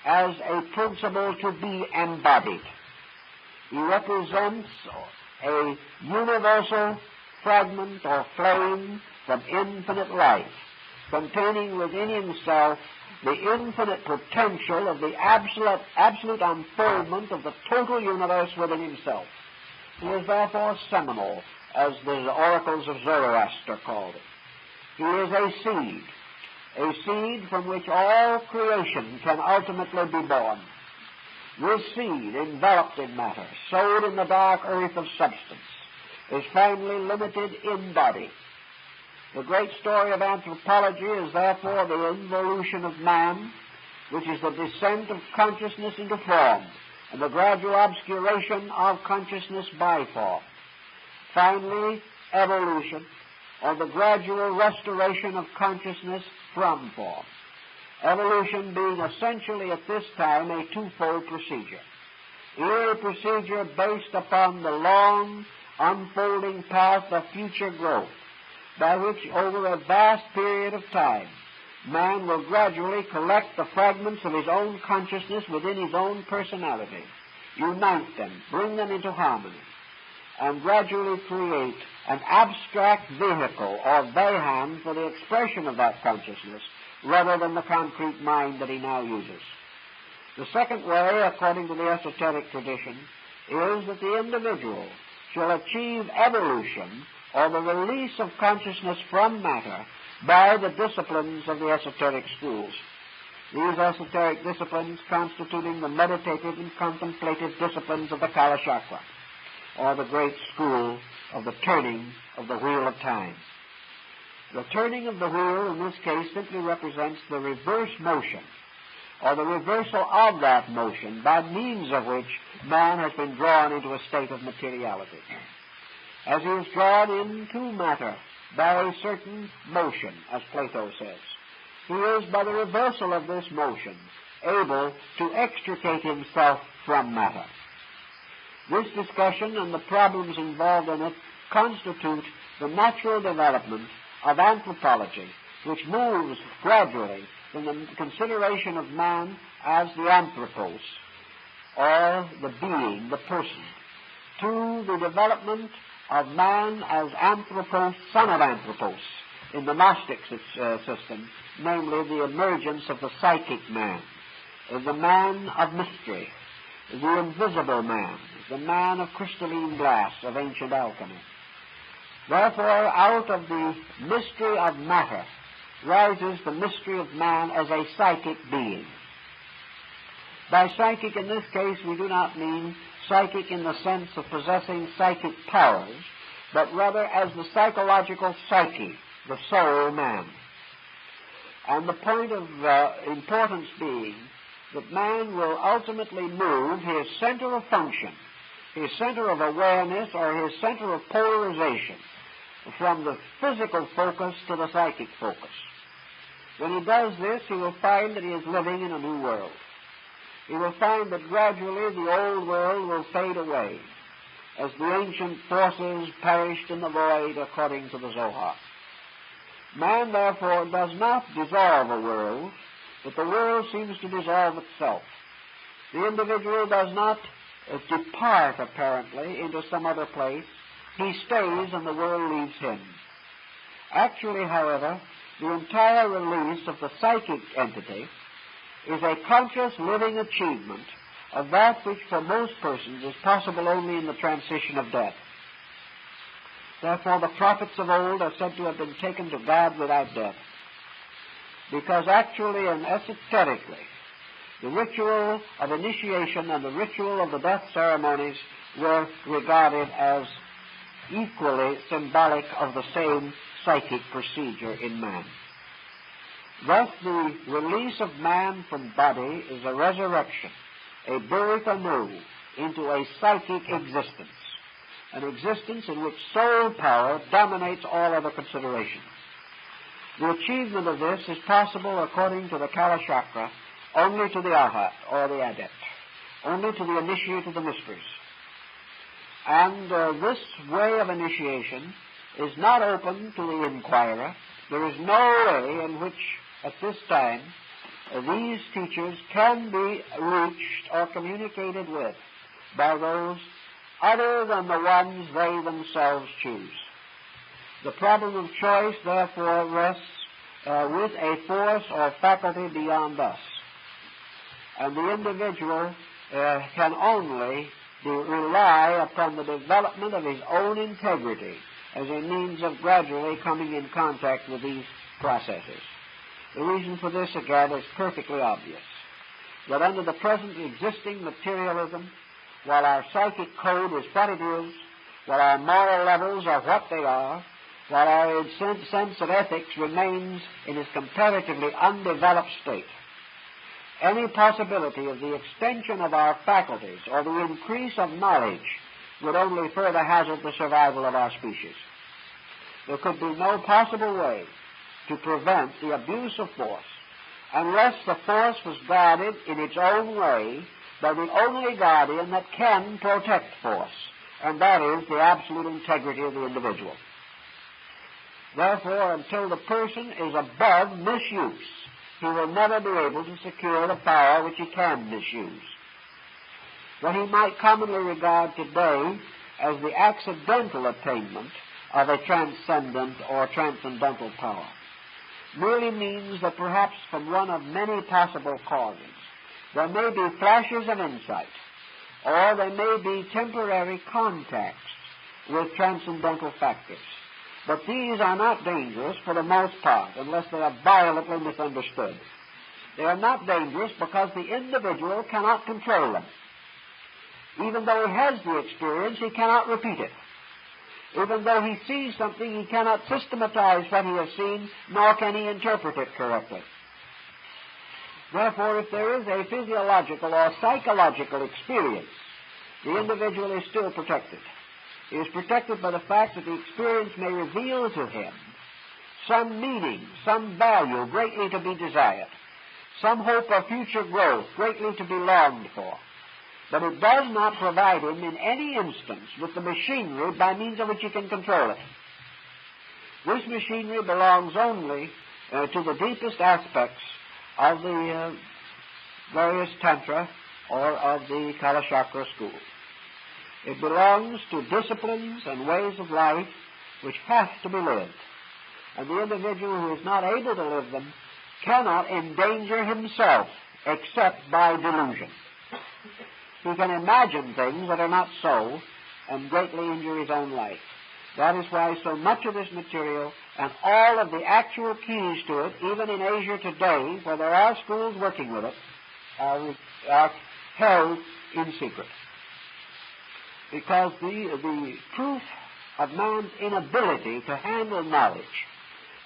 B: as a principle to be embodied. He represents a universal fragment or flame from infinite life, containing within himself the infinite potential of the absolute unfoldment of the total universe within himself. He is therefore seminal, as the oracles of Zoroaster called it. He is a seed from which all creation can ultimately be born. This seed, enveloped in matter, sowed in the dark earth of substance, is finally limited in body. The great story of anthropology is therefore the involution of man, which is the descent of consciousness into form, and the gradual obscuration of consciousness by form. Finally, evolution, or the gradual restoration of consciousness from form. Evolution being essentially at this time a twofold procedure. Here a procedure based upon the long, unfolding path of future growth, by which over a vast period of time man will gradually collect the fragments of his own consciousness within his own personality, unite them, bring them into harmony, and gradually create an abstract vehicle or Vaham for the expression of that consciousness rather than the concrete mind that he now uses. The second way, according to the esoteric tradition, is that the individual shall achieve evolution or the release of consciousness from matter by the disciplines of the esoteric schools. These esoteric disciplines constituting the meditative and contemplative disciplines of the Kala Chakra, or the great school of the turning of the wheel of time. The turning of the wheel, in this case, simply represents the reverse motion, or the reversal of that motion, by means of which man has been drawn into a state of materiality. As he is drawn into matter by a certain motion, as Plato says, he is, by the reversal of this motion, able to extricate himself from matter. This discussion and the problems involved in it constitute the natural development of anthropology, which moves gradually from the consideration of man as the anthropos, or the being, the person, to the development of man as anthropos, son of anthropos, in the Gnostic system, namely the emergence of the psychic man, the man of mystery, the invisible man, the man of crystalline glass of ancient alchemy. Therefore, out of the mystery of matter rises the mystery of man as a psychic being. By psychic, in this case, we do not mean psychic in the sense of possessing psychic powers, but rather as the psychological psyche, the soul man. And the point of importance being that man will ultimately move his center of function, his center of awareness, or his center of polarization, from the physical focus to the psychic focus. When he does this, he will find that he is living in a new world. He will find that gradually the old world will fade away, as the ancient forces perished in the void, according to the Zohar. Man, therefore, does not dissolve a world, but the world seems to dissolve itself. The individual does not depart, apparently, into some other place. He stays and the world leaves him. Actually, however, the entire release of the psychic entity is a conscious living achievement of that which for most persons is possible only in the transition of death. Therefore, the prophets of old are said to have been taken to God without death, because actually and esoterically, the ritual of initiation and the ritual of the death ceremonies were regarded as equally symbolic of the same psychic procedure in man. Thus, the release of man from body is a resurrection, a birth anew into a psychic existence, an existence in which soul power dominates all other considerations. The achievement of this is possible, according to the Kala Chakra, only to the Arhat, or the adept. only to the initiate of the mysteries. And this way of initiation is not open to the inquirer. There is no way in which, at this time, these teachers can be reached or communicated with by those other than the ones they themselves choose. The problem of choice, therefore, rests with a force or faculty beyond us. And the individual can only rely upon the development of his own integrity as a means of gradually coming in contact with these processes. The reason for this, again, is perfectly obvious. That under the present existing materialism, while our psychic code is what it is, while our moral levels are what they are, while our sense of ethics remains in its comparatively undeveloped state, any possibility of the extension of our faculties or the increase of knowledge would only further hazard the survival of our species. There could be no possible way to prevent the abuse of force unless the force was guarded in its own way by the only guardian that can protect force, and that is the absolute integrity of the individual. Therefore, until the person is above misuse, he will never be able to secure the power which he can misuse. What he might commonly regard today as the accidental attainment of a transcendent or transcendental power merely means that perhaps from one of many possible causes there may be flashes of insight, or there may be temporary contacts with transcendental factors. But these are not dangerous for the most part unless they are violently misunderstood. They are not dangerous because the individual cannot control them. Even though he has the experience, he cannot repeat it. Even though he sees something, he cannot systematize what he has seen, nor can he interpret it correctly. Therefore, if there is a physiological or psychological experience, the individual is still protected. He is protected by the fact that the experience may reveal to him some meaning, some value greatly to be desired, some hope of future growth greatly to be longed for. But it does not provide him in any instance with the machinery by means of which he can control it. This machinery belongs only to the deepest aspects of the various Tantra or of the Kalachakra school. It belongs to disciplines and ways of life which have to be lived. And the individual who is not able to live them cannot endanger himself except by delusion. He can imagine things that are not so and greatly injure his own life. That is why so much of this material and all of the actual keys to it, even in Asia today, where there are schools working with it, are held in secret. Because the proof of man's inability to handle knowledge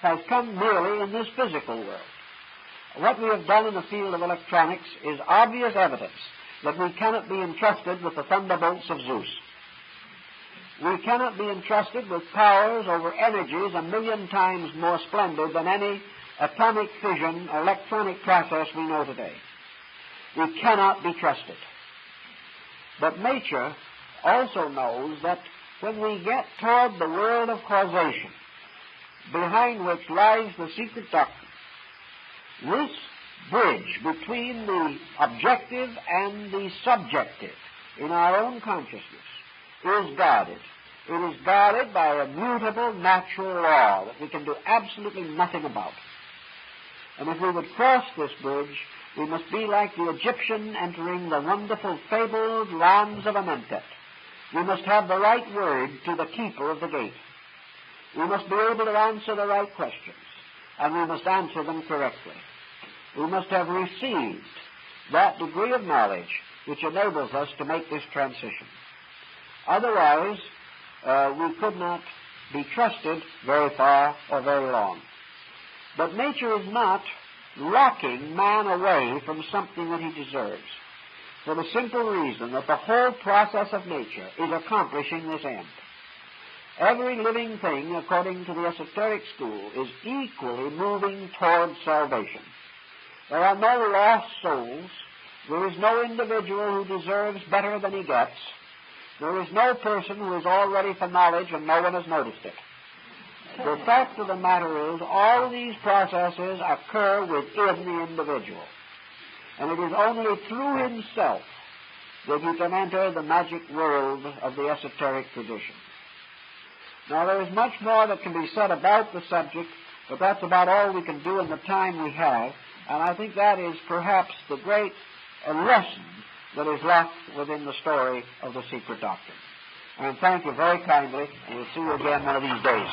B: has come merely in this physical world. What we have done in the field of electronics is obvious evidence that we cannot be entrusted with the thunderbolts of Zeus. We cannot be entrusted with powers over energies 1,000,000 times more splendid than any atomic fission or electronic process we know today. We cannot be trusted. But nature also knows that when we get toward the world of causation, behind which lies the secret doctrine, this bridge between the objective and the subjective in our own consciousness is guarded. It is guarded by a mutable natural law that we can do absolutely nothing about. And if we would cross this bridge, we must be like the Egyptian entering the wonderful fabled lands of Amentet. We must have the right word to the keeper of the gate. We must be able to answer the right questions, and we must answer them correctly. We must have received that degree of knowledge which enables us to make this transition. Otherwise, we could not be trusted very far or very long. But nature is not locking man away from something that he deserves, for the simple reason that the whole process of nature is accomplishing this end. Every living thing, according to the esoteric school, is equally moving toward salvation. There are no lost souls There is no individual who deserves better than he gets. There is no person who is all ready for knowledge and no one has noticed it. The fact of the matter is, all these processes occur within the individual. And it is only through himself that he can enter the magic world of the esoteric tradition. Now, there is much more that can be said about the subject, but that's about all we can do in the time we have, and I think that is perhaps the great lesson that is left within the story of the secret doctrine. And thank you very kindly, and we'll see you again one of these days.